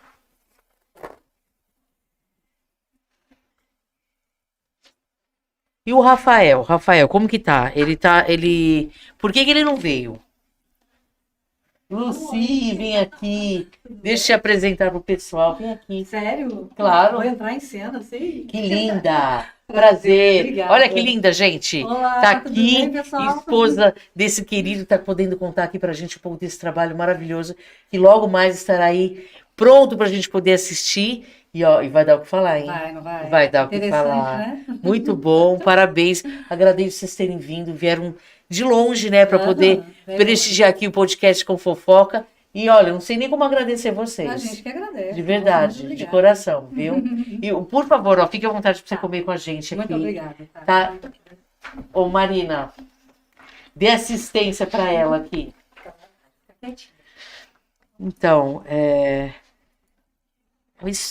E o Rafael? Rafael, como que tá? Por que ele não veio? Lucy, vem aqui. Deixa eu te apresentar pro pessoal. Vem aqui.
Sério?
Claro.
Vou entrar em cena, sim.
Que linda. Prazer.
Obrigada.
Olha que linda, gente.
Olá,
tá
tudo
aqui,
bem, pessoal?
esposa desse querido, tá podendo contar aqui pra gente um pouco desse trabalho maravilhoso, que logo mais estará aí pronto pra gente poder assistir. E vai dar o que falar, hein?
Vai, não vai?
Vai dar o que falar.
Né?
Muito bom, parabéns. Agradeço vocês terem vindo, vieram de longe, né, para poder prestigiar aqui o podcast com fofoca. E olha, não sei nem como agradecer vocês.
A gente que agradece.
De verdade,
Muito
de
obrigada.
coração, viu? E, por favor, ó, fique à vontade para você comer com a gente aqui.
Muito obrigada.
Tá? Ô, Marina, dê assistência para ela aqui. Então,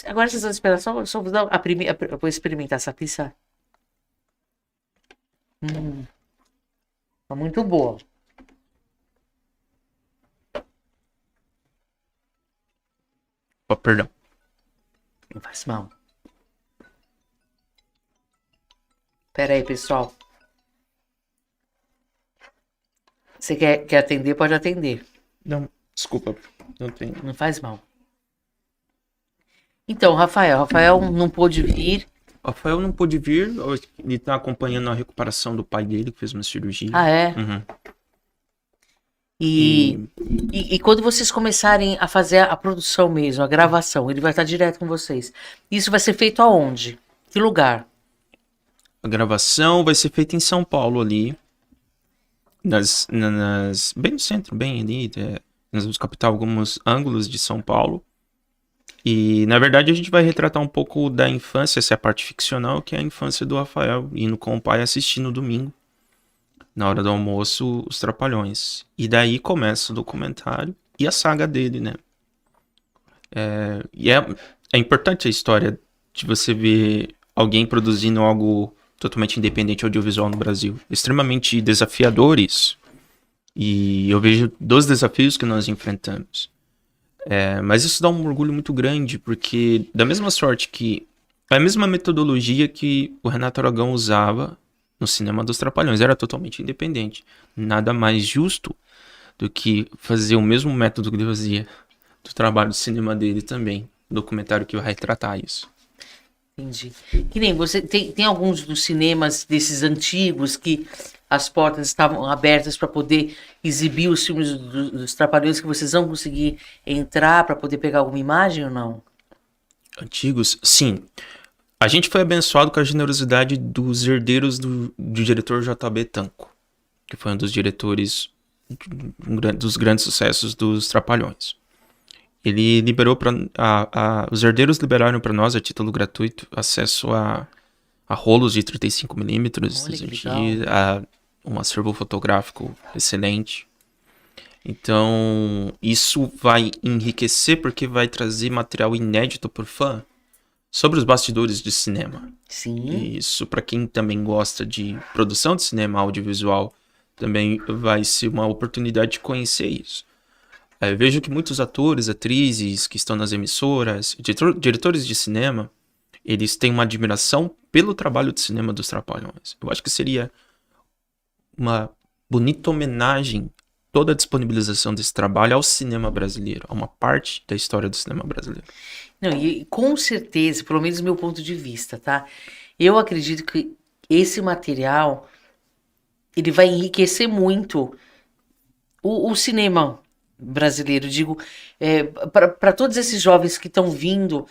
agora vocês vão esperar, só vou dar vou experimentar essa pizza. Tá muito boa.
Oh, perdão.
Não faz mal. Pera aí, pessoal. Você quer atender? Pode atender.
Não, desculpa. Não tem.
Não faz mal. Então, Rafael não pôde vir.
Rafael não pôde vir. Ele tá acompanhando a recuperação do pai dele, que fez uma cirurgia.
Ah, é?
Uhum.
E quando vocês começarem a fazer a produção mesmo, a gravação, ele vai estar direto com vocês. Isso vai ser feito aonde? Que lugar?
A gravação vai ser feita em São Paulo ali. Bem no centro, bem ali. Nós vamos captar alguns ângulos de São Paulo. E, na verdade, a gente vai retratar um pouco da infância, essa é a parte ficcional, que é a infância do Rafael, indo com o pai assistir no domingo, na hora do almoço, os Trapalhões. E daí começa o documentário e a saga dele, né? É importante a história de você ver alguém produzindo algo totalmente independente audiovisual no Brasil. Extremamente desafiador isso. E eu vejo dos desafios que nós enfrentamos. Mas isso dá um orgulho muito grande, porque da mesma sorte que... É a mesma metodologia que o Renato Aragão usava no cinema dos Trapalhões. Era totalmente independente. Nada mais justo do que fazer o mesmo método que ele fazia do trabalho de cinema dele também. Documentário que vai retratar isso.
Entendi. Que nem você tem alguns dos cinemas desses antigos que as portas estavam abertas para poder exibir os filmes dos Trapalhões, que vocês vão conseguir entrar para poder pegar alguma imagem ou não?
Antigos? Sim. A gente foi abençoado com a generosidade dos herdeiros do diretor J.B. Tanco, que foi um dos diretores dos grandes sucessos dos Trapalhões. Ele liberou os herdeiros liberaram para nós a título gratuito acesso a rolos de 35mm, a um acervo fotográfico excelente. Então, isso vai enriquecer porque vai trazer material inédito por fã sobre os bastidores de cinema.
Sim.
E isso, para quem também gosta de produção de cinema audiovisual, também vai ser uma oportunidade de conhecer isso. Eu vejo que muitos atores, atrizes que estão nas emissoras, diretores de cinema, eles têm uma admiração pelo trabalho de cinema dos Trapalhões. Eu acho que seria uma bonita homenagem, toda a disponibilização desse trabalho ao cinema brasileiro, a uma parte da história do cinema brasileiro.
Não, e com certeza, pelo menos do meu ponto de vista, tá? Eu acredito que esse material, ele vai enriquecer muito o cinema brasileiro. Digo, para todos esses jovens que estão vindo,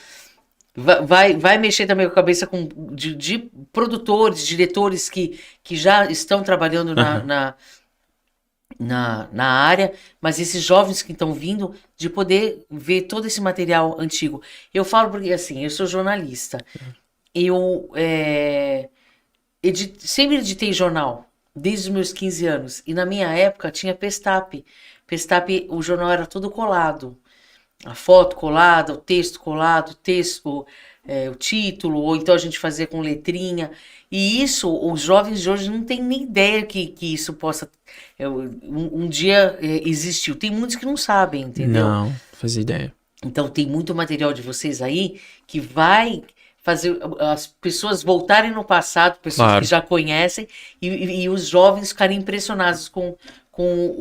vai mexer também com a cabeça de produtores, diretores que já estão trabalhando na área, mas esses jovens que estão vindo, de poder ver todo esse material antigo. Eu falo porque, assim, eu sou jornalista. Eu sempre editei jornal, desde os meus 15 anos. E na minha época tinha Pestap. Pestap, o jornal era todo colado. A foto colada, o texto colado, o título, ou então a gente fazia com letrinha. E isso, os jovens de hoje não têm nem ideia que isso possa um dia existiu. Tem muitos que não sabem, entendeu?
Não fazia ideia.
Então tem muito material de vocês aí que vai fazer as pessoas voltarem no passado, pessoas que já conhecem, e os jovens ficarem impressionados com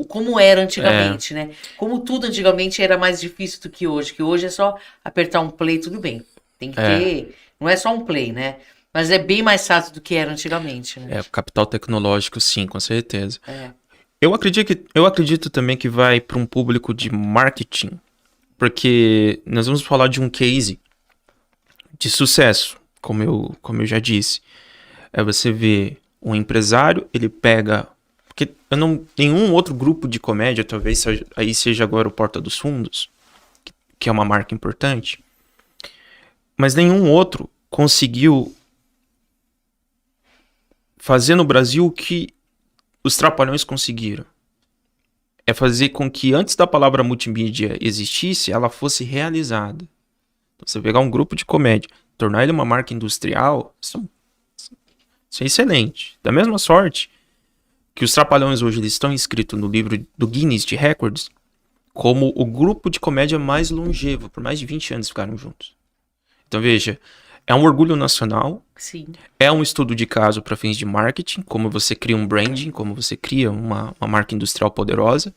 como era antigamente, né? Como tudo antigamente era mais difícil do que hoje é só apertar um play, tudo bem. Tem que ter, não é só um play, né? Mas é bem mais fácil do que era antigamente, né?
O capital tecnológico, sim, com certeza. Eu acredito também que vai para um público de marketing, porque nós vamos falar de um case de sucesso, como eu já disse. Você vê um empresário, ele pega Porque eu não, nenhum outro grupo de comédia, talvez aí seja agora o Porta dos Fundos, que é uma marca importante, mas nenhum outro conseguiu fazer no Brasil o que os Trapalhões conseguiram. É fazer com que antes da palavra multimídia existisse, ela fosse realizada. Então, você pegar um grupo de comédia, tornar ele uma marca industrial, isso é excelente. Da mesma sorte que os Trapalhões hoje eles estão inscritos no livro do Guinness de Records como o grupo de comédia mais longevo. Por mais de 20 anos ficaram juntos. Então veja, é um orgulho nacional.
Sim.
É um estudo de caso para fins de marketing, como você cria um branding, como você cria uma marca industrial poderosa.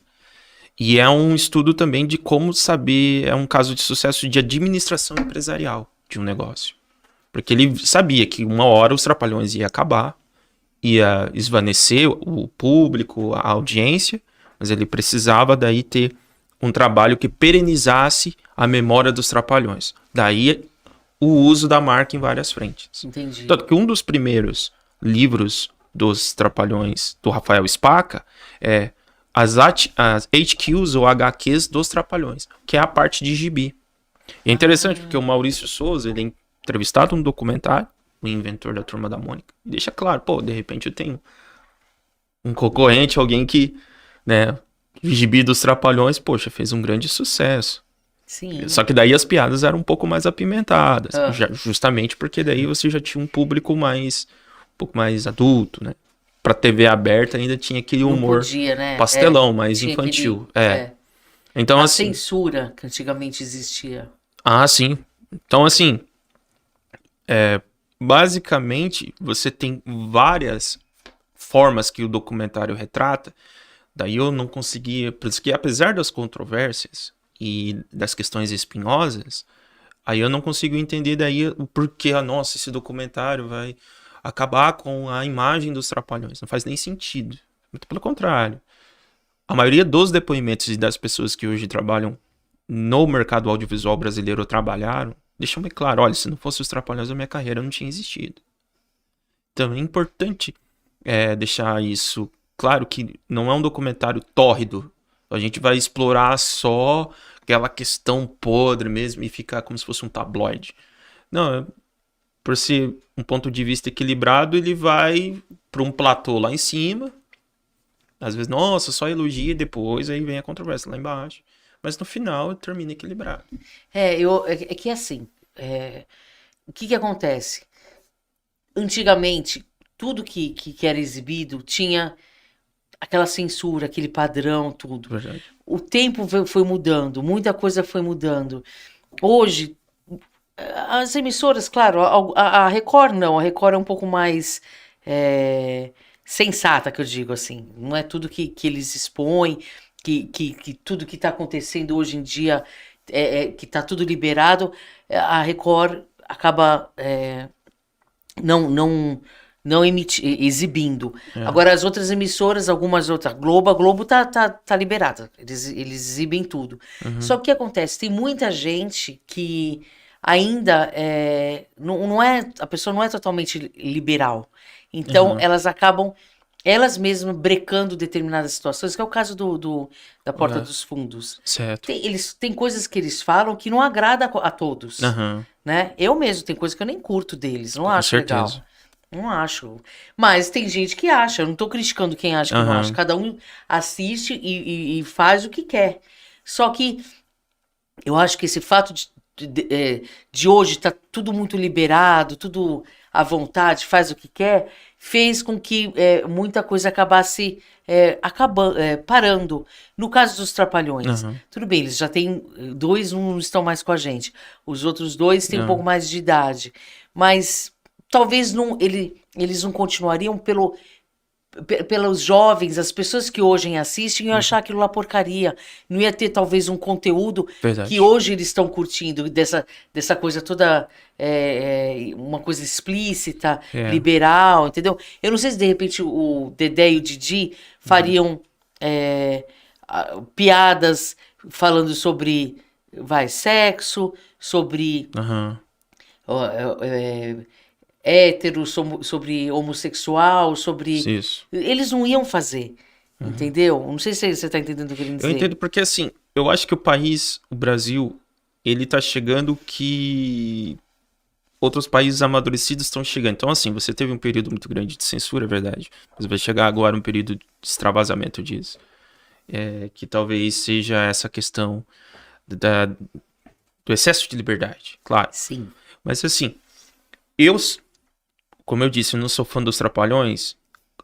E é um estudo também de como saber, é um caso de sucesso de administração empresarial de um negócio. Porque ele sabia que uma hora os Trapalhões ia acabar, ia esvanecer o público, a audiência, mas ele precisava daí ter um trabalho que perenizasse a memória dos Trapalhões. Daí o uso da marca em várias frentes.
Entendi.
Tanto que um dos primeiros livros dos Trapalhões, do Rafael Spaca, é as HQs ou HQs dos Trapalhões, que é a parte de gibi. E é interessante porque o Maurício Souza, ele é entrevistado no documentário, o inventor da Turma da Mônica, e deixa claro, pô, de repente eu tenho um concorrente, alguém que, né, o gibi dos Trapalhões, poxa, fez um grande sucesso.
Sim.
Só que daí as piadas eram um pouco mais apimentadas, justamente porque daí você já tinha um público um pouco mais adulto, né? Pra TV aberta ainda tinha aquele humor
podia, né?
pastelão, mais infantil. Então,
a
assim,
censura que antigamente existia.
Ah, sim. Então, assim, basicamente, você tem várias formas que o documentário retrata. Daí eu não conseguia... Por isso que, apesar das controvérsias e das questões espinhosas, aí eu não consigo entender daí o porquê, nossa, esse documentário vai acabar com a imagem dos Trapalhões. Não faz nem sentido. Muito pelo contrário. A maioria dos depoimentos e das pessoas que hoje trabalham no mercado audiovisual brasileiro trabalharam, deixam bem claro, olha, se não fosse os Trapalhões, a minha carreira não tinha existido. Então é importante deixar isso claro, que não é um documentário tórrido. A gente vai explorar só aquela questão podre mesmo e ficar como se fosse um tabloide. Não, por ser um ponto de vista equilibrado, ele vai para um platô lá em cima. Às vezes, nossa, só elogia, depois aí vem a controvérsia lá embaixo. Mas no final termina equilibrado.
É que assim, o que acontece? Antigamente, tudo que era exibido tinha aquela censura, aquele padrão, tudo.
Verdade.
O tempo foi mudando, muita coisa foi mudando. Hoje, as emissoras, claro, a Record não, a Record é um pouco mais sensata, que eu digo assim. Não é tudo que eles expõem, que tudo que está acontecendo hoje em dia, que está tudo liberado, a Record acaba não exibindo. Agora, as outras emissoras, algumas outras, a Globo tá liberada. Eles exibem tudo. Só que o que acontece? Tem muita gente que ainda a pessoa não é totalmente liberal. Então, elas acabam, elas mesmas brecando determinadas situações, que é o caso da Porta dos Fundos.
Certo.
Tem coisas que eles falam que não agrada a todos. Né? Eu mesmo, tem coisas que eu nem curto deles, não acho legal. Não acho. Mas tem gente que acha. Eu não tô criticando quem acha que não acha. Cada um assiste e faz o que quer. Só que eu acho que esse fato de hoje tá tudo muito liberado, tudo à vontade, faz o que quer, fez com que muita coisa acabasse parando. No caso dos Trapalhões, tudo bem, eles já têm 2, não estão mais com a gente. Os outros 2 têm um pouco mais de idade. Mas talvez eles não continuariam pelos jovens, as pessoas que hoje assistem, iam achar aquilo lá porcaria. Não ia ter talvez um conteúdo que hoje eles estão curtindo, dessa coisa toda, uma coisa explícita, liberal, entendeu? Eu não sei se de repente o Dedé e o Didi fariam piadas falando sobre sexo, sobre hétero, sobre homossexual, sobre...
Isso.
Eles não iam fazer. Entendeu? Não sei se você tá entendendo o que eu queria dizer.
Eu entendo porque, assim, eu acho que o Brasil, ele tá chegando que outros países amadurecidos estão chegando. Então, assim, você teve um período muito grande de censura, é verdade. Mas vai chegar agora um período de extravasamento disso. Que talvez seja essa questão do excesso de liberdade, claro.
Sim.
Mas, assim, como eu disse, eu não sou fã dos Trapalhões.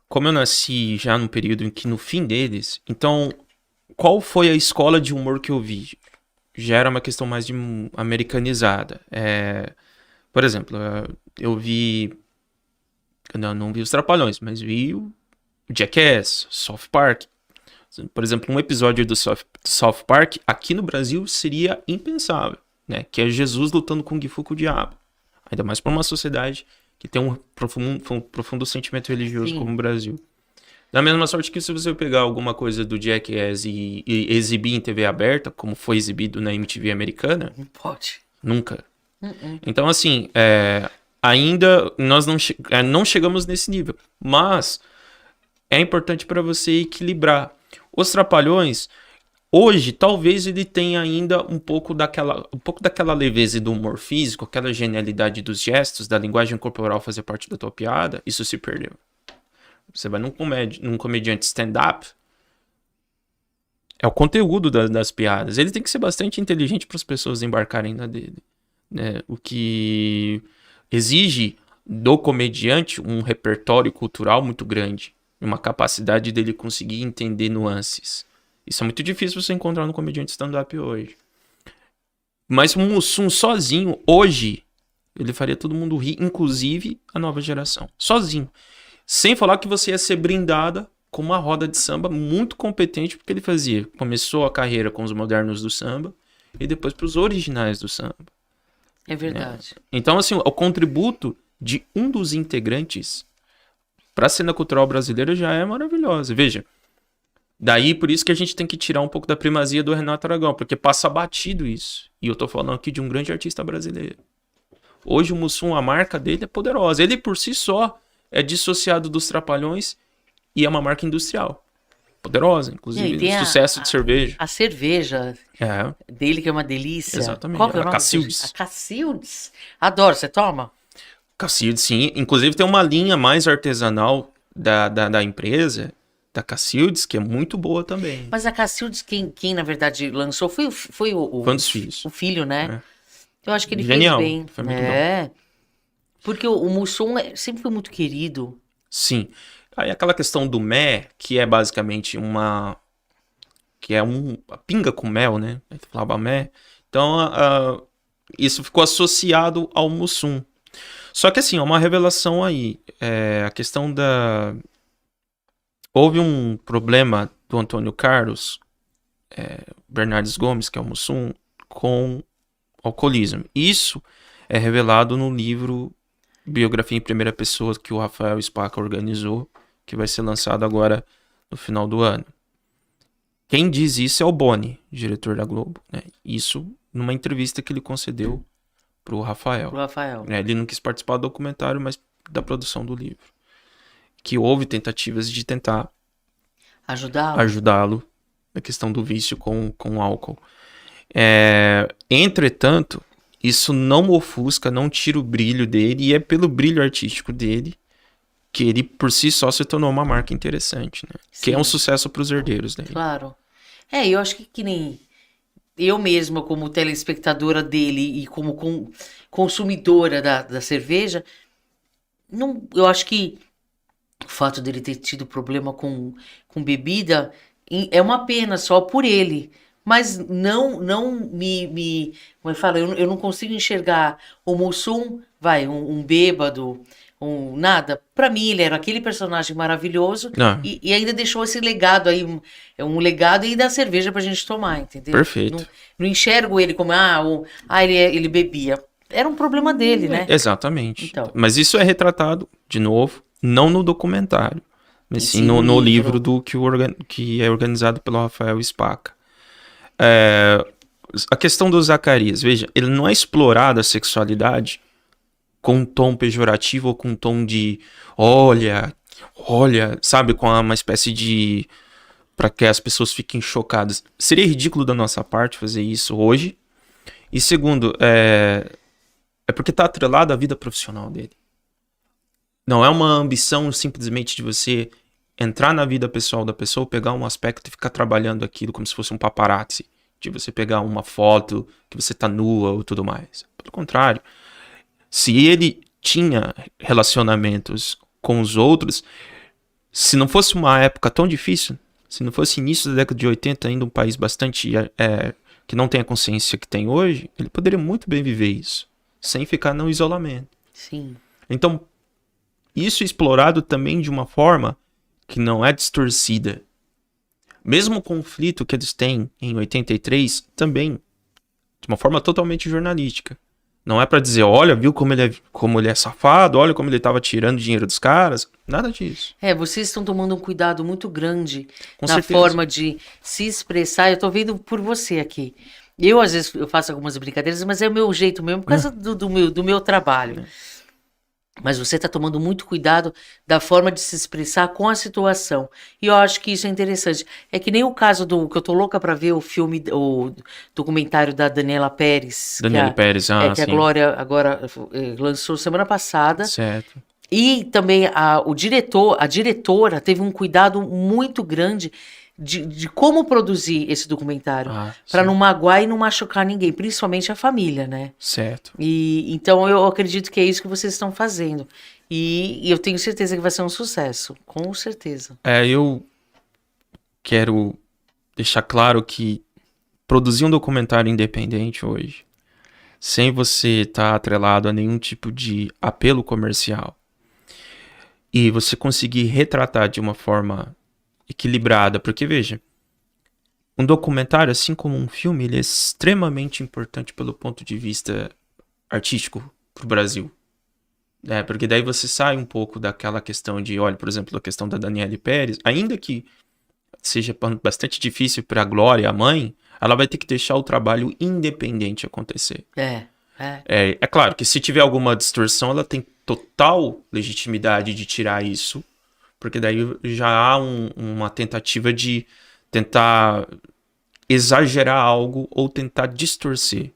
Como eu nasci já num período em que no fim deles, então, qual foi a escola de humor que eu vi? Já era uma questão mais americanizada. Por exemplo, eu vi... Não vi os Trapalhões, mas vi o Jackass, South Park. Por exemplo, um episódio do South Park aqui no Brasil seria impensável, né? Que é Jesus lutando Kung Fu com o diabo. Ainda mais para uma sociedade que tem um profundo sentimento religioso como o Brasil. Da mesma sorte que se você pegar alguma coisa do Jackass e exibir em TV aberta, como foi exibido na MTV americana...
Não pode.
Nunca. Então, assim, ainda nós não chegamos nesse nível. Mas é importante para você equilibrar. Os Trapalhões, hoje, talvez ele tenha ainda um pouco daquela leveza e do humor físico, aquela genialidade dos gestos, da linguagem corporal fazer parte da tua piada. Isso se perdeu. Você vai num comediante stand-up, é o conteúdo das piadas. Ele tem que ser bastante inteligente para as pessoas embarcarem na dele. Né? O que exige do comediante um repertório cultural muito grande. Uma capacidade dele conseguir entender nuances. Isso é muito difícil você encontrar no comediante stand-up hoje. Mas o Mussum sozinho, hoje, ele faria todo mundo rir, inclusive a nova geração. Sozinho. Sem falar que você ia ser brindada com uma roda de samba muito competente, porque ele começou a carreira com os modernos do samba e depois para os originais do samba.
É verdade.
Então, assim, o contributo de um dos integrantes para a cena cultural brasileira já é maravilhosa. Veja, daí por isso que a gente tem que tirar um pouco da primazia do Renato Aragão, porque passa batido isso. E eu tô falando aqui de um grande artista brasileiro. Hoje o Mussum, a marca dele é poderosa. Ele por si só é dissociado dos Trapalhões e é uma marca industrial. Poderosa, inclusive. Sucesso de cerveja.
A cerveja dele, que é uma delícia.
Exatamente.
Qual que é o nome?
Cacildes.
A Cacildes. Adoro, você toma?
Cacildes, sim. Inclusive tem uma linha mais artesanal da empresa, da Cacildes, que é muito boa também.
Mas a Cacildes, quem na verdade lançou foi o
Foi um dos filhos.
O filho, né? Eu acho que ele
Genial.
fez bem.
Foi muito bom.
Porque o Mussum sempre foi muito querido.
Sim. Aí aquela questão do mé, que é basicamente uma pinga com mel, né? Aí tu falava mé. Então, isso ficou associado ao Mussum. Só que assim, uma revelação aí. A questão houve um problema do Antônio Carlos Bernardes Gomes, que é o Mussum, com alcoolismo. Isso é revelado no livro Biografia em Primeira Pessoa que o Rafael Spaca organizou, que vai ser lançado agora no final do ano. Quem diz isso é o Boni, diretor da Globo. Né? Isso numa entrevista que ele concedeu pro Rafael. Ele não quis participar do documentário, mas da produção do livro. Que houve tentativas de tentar ajudá-lo na questão do vício com álcool. Entretanto, isso não ofusca, não tira o brilho dele, e é pelo brilho artístico dele que ele, por si só, se tornou uma marca interessante, né? Que é um sucesso para os herdeiros dele.
Claro. Eu acho que nem eu mesma, como telespectadora dele e como consumidora da cerveja, eu acho que o fato dele ter tido problema com bebida é uma pena só por ele. Mas não me como eu falo, eu não consigo enxergar o Mussum, um bêbado, nada. Pra mim, ele era aquele personagem maravilhoso e ainda deixou esse legado aí, um legado e dá cerveja pra gente tomar, entendeu?
Perfeito.
Não enxergo ele como, ele bebia. Era um problema dele, né?
Exatamente.
Então.
Mas isso é retratado, de novo, não no documentário, mas sim no livro que é organizado pelo Rafael Spaca. A questão do Zacarias, veja, ele não é explorado a sexualidade com um tom pejorativo ou com um tom de olha, sabe, com uma espécie de para que as pessoas fiquem chocadas. Seria ridículo da nossa parte fazer isso hoje. E segundo, é porque tá atrelado à vida profissional dele. Não é uma ambição simplesmente de você entrar na vida pessoal da pessoa, pegar um aspecto e ficar trabalhando aquilo como se fosse um paparazzi. De você pegar uma foto que você tá nua ou tudo mais. Pelo contrário, se ele tinha relacionamentos com os outros, se não fosse uma época tão difícil, se não fosse início da década de 80, ainda um país bastante que não tem a consciência que tem hoje, ele poderia muito bem viver isso, sem ficar no isolamento.
Sim.
Então, isso é explorado também de uma forma que não é distorcida. Mesmo o conflito que eles têm em 83, também, de uma forma totalmente jornalística. Não é pra dizer, olha, viu como ele é safado, olha como ele tava tirando dinheiro dos caras. Nada disso.
Vocês estão tomando um cuidado muito grande
Com
na
certeza.
forma de se expressar. Eu tô vendo por você aqui. Eu, às vezes, eu faço algumas brincadeiras, mas é o meu jeito mesmo, por causa do meu trabalho. Mas você está tomando muito cuidado da forma de se expressar com a situação. E eu acho que isso é interessante. É que nem o caso que eu tô louca para ver o documentário da Daniela Pérez.
Daniela Pérez,
que a Glória agora lançou semana passada.
Certo.
E também a diretora teve um cuidado muito grande de como produzir esse documentário. Para não magoar e não machucar ninguém, principalmente a família, né?
Certo.
E então eu acredito que é isso que vocês estão fazendo. E eu tenho certeza que vai ser um sucesso, com certeza.
Eu quero deixar claro que produzir um documentário independente hoje, sem você estar atrelado a nenhum tipo de apelo comercial, e você conseguir retratar de uma forma equilibrada, porque veja, um documentário, assim como um filme, ele é extremamente importante pelo ponto de vista artístico pro Brasil. Porque daí você sai um pouco daquela questão de, olha, por exemplo, a questão da Daniela Pérez, ainda que seja bastante difícil para a Glória, a mãe, ela vai ter que deixar o trabalho independente acontecer. É claro que se tiver alguma distorção, ela tem total legitimidade de tirar isso, porque daí já há uma tentativa de tentar exagerar algo ou tentar distorcer.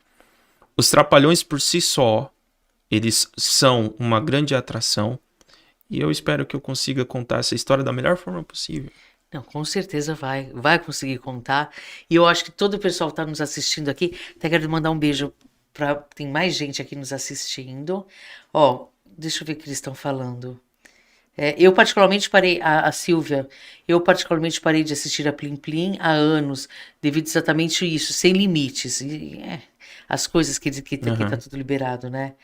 Os Trapalhões por si só, eles são uma grande atração, e eu espero que eu consiga contar essa história da melhor forma possível.
Não, com certeza vai conseguir contar. E eu acho que todo o pessoal que está nos assistindo aqui, até quero mandar um beijo tem mais gente aqui nos assistindo. Deixa eu ver o que eles estão falando. Eu particularmente parei, a Silvia, eu particularmente parei de assistir a Plim Plim há anos, devido exatamente a isso, sem limites. E, as coisas que tá tudo liberado, né?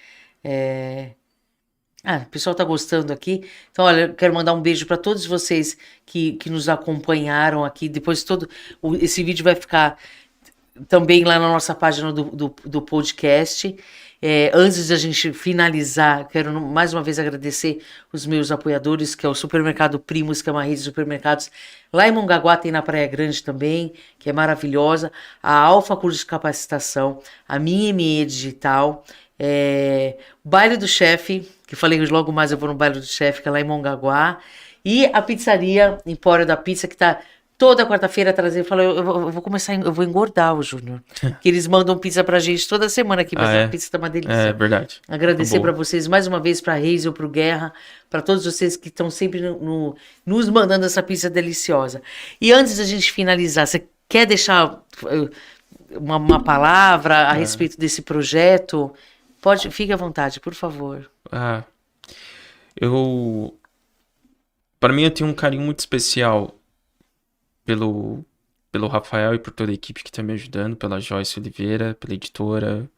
O pessoal tá gostando aqui. Então, olha, eu quero mandar um beijo para todos vocês que nos acompanharam aqui. Depois esse vídeo vai ficar também lá na nossa página do podcast. Antes de a gente finalizar, quero mais uma vez agradecer os meus apoiadores, que é o Supermercado Primos, que é uma rede de supermercados. Lá em Mongaguá tem na Praia Grande também, que é maravilhosa. A Alfa Curso de Capacitação, a Minha ME Digital, o Baile do Chefe, que falei que logo mais eu vou no Baile do Chefe, que é lá em Mongaguá. E a pizzaria Empório da Pizza, que tá toda quarta-feira trazendo. Eu falei, eu vou começar, eu vou engordar o Júnior. Que eles mandam pizza pra gente toda semana aqui, mas a pizza tá uma delícia.
É verdade.
Agradecer para vocês mais uma vez, pra Hazel, pro Guerra, para todos vocês que estão sempre nos mandando essa pizza deliciosa. E antes da gente finalizar, você quer deixar uma palavra a respeito desse projeto? Fique à vontade, por favor.
Para mim, eu tenho um carinho muito especial pelo Rafael e por toda a equipe que está me ajudando, pela Joyce Oliveira, pela editora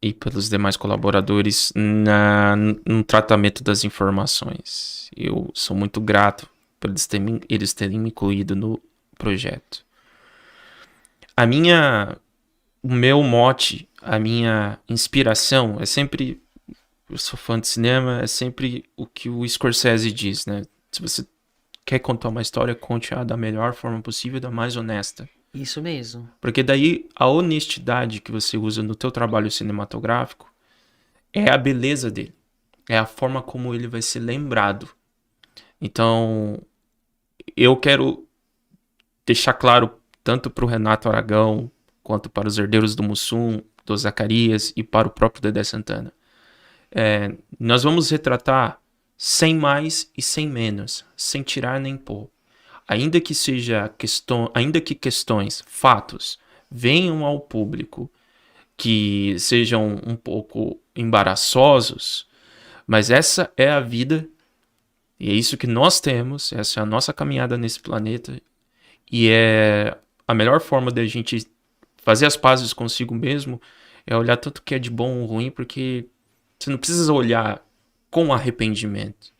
e pelos demais colaboradores no tratamento das informações. Eu sou muito grato por eles terem me incluído no projeto. O meu mote, a minha inspiração é sempre... Eu sou fã de cinema, é sempre o que o Scorsese diz, né? Se você quer contar uma história, conte-a da melhor forma possível, da mais honesta.
Isso mesmo.
Porque daí a honestidade que você usa no teu trabalho cinematográfico é a beleza dele. É a forma como ele vai ser lembrado. Então, eu quero deixar claro tanto para o Renato Aragão, quanto para os herdeiros do Mussum, do Zacarias e para o próprio Dedé Santana. Nós vamos retratar sem mais e sem menos, sem tirar nem pôr. Ainda que questões, fatos, venham ao público que sejam um pouco embaraçosos, mas essa é a vida, e é isso que nós temos, essa é a nossa caminhada nesse planeta, e é a melhor forma da gente fazer as pazes consigo mesmo, é olhar tanto que é de bom ou ruim, porque você não precisa olhar com arrependimento.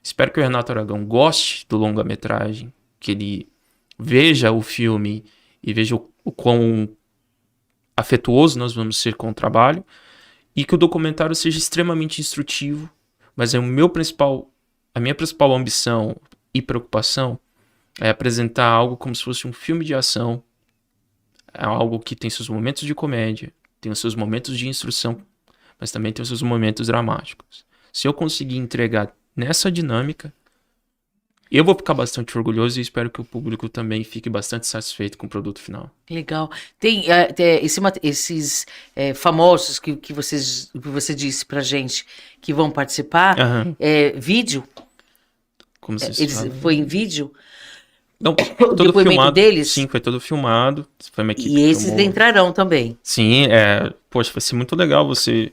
Espero que o Renato Aragão goste do longa-metragem, que ele veja o filme e veja o quão afetuoso nós vamos ser com o trabalho, e que o documentário seja extremamente instrutivo, mas a minha principal ambição e preocupação é apresentar algo como se fosse um filme de ação, algo que tem seus momentos de comédia, tem os seus momentos de instrução, mas também tem os seus momentos dramáticos. Se eu conseguir entregar nessa dinâmica, eu vou ficar bastante orgulhoso e espero que o público também fique bastante satisfeito com o produto final.
Legal. Tem esses famosos que você disse pra gente que vão participar, vídeo?
Como se
Foi em vídeo?
Não,
o
todo
depoimento
filmado,
deles?
Sim, foi todo filmado. Foi uma equipe
e esses entrarão também.
Sim, poxa, vai ser muito legal você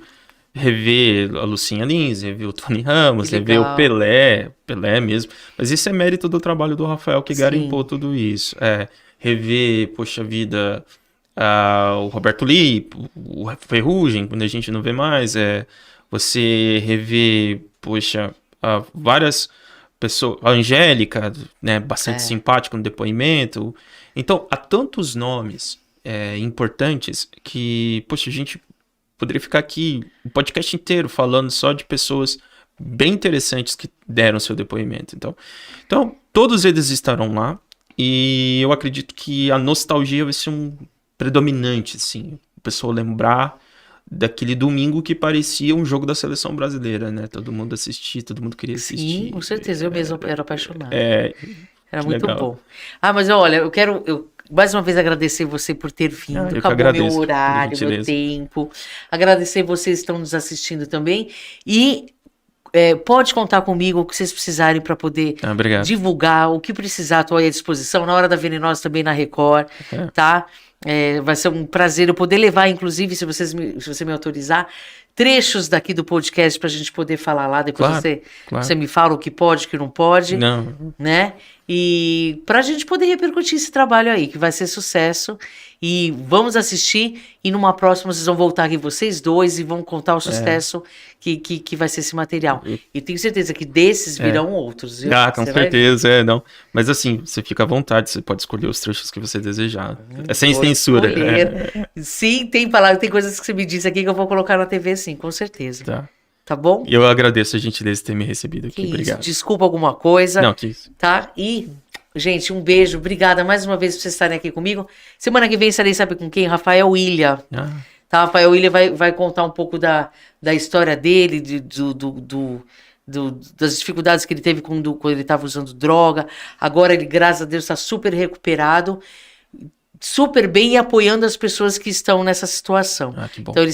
rever a Lucinha Lins, rever o Tony Ramos, rever o Pelé mesmo. Mas isso é mérito do trabalho do Rafael que garimpou tudo isso. Rever, poxa vida, o Roberto Lee, o Ferrugem, quando a gente não vê mais. Você rever, poxa, várias pessoas. A Angélica, né, bastante simpática no depoimento. Então, há tantos nomes importantes que, poxa, a gente poderia ficar aqui o podcast inteiro falando só de pessoas bem interessantes que deram seu depoimento. Então, todos eles estarão lá e eu acredito que a nostalgia vai ser um predominante, assim. A pessoa lembrar daquele domingo que parecia um jogo da seleção brasileira, né? Todo mundo assistia, todo mundo queria assistir.
Sim, com certeza. Eu mesmo era apaixonada. Era muito
legal.
Bom. Mas olha, eu quero mais uma vez agradecer você por ter vindo. Acabou meu horário, meu tempo. Agradecer vocês que estão nos assistindo também. E pode contar comigo o que vocês precisarem para poder divulgar, o que precisar, estou aí à disposição. Na Hora da Venenosa também na Record, tá? Vai ser um prazer eu poder levar, inclusive, se você me autorizar, trechos daqui do podcast para a gente poder falar lá. Depois você me fala o que pode, o que não pode.
Não.
Né? E para a gente poder repercutir esse trabalho aí, que vai ser sucesso. E vamos assistir. E numa próxima vocês vão voltar aqui, vocês dois, e vão contar o sucesso que vai ser esse material. E tenho certeza que desses virão outros. Viu?
Com certeza, não. Mas assim, você fica à vontade, você pode escolher os trechos que você desejar. Sem censura.
Sim, tem coisas que você me disse aqui que eu vou colocar na TV, sim, com certeza. Tá bom?
E eu agradeço a gentileza de ter me recebido aqui. Obrigado.
Desculpa alguma coisa.
Não, que isso.
Tá? E, gente, um beijo. Obrigada mais uma vez por vocês estarem aqui comigo. Semana que vem estarei, sabe com quem? Rafael Ilha. Tá? Rafael Ilha vai contar um pouco da história dele, das dificuldades que ele teve quando ele estava usando droga. Agora ele, graças a Deus, está super recuperado, super bem e apoiando as pessoas que estão nessa situação.
Que bom.
Então, ele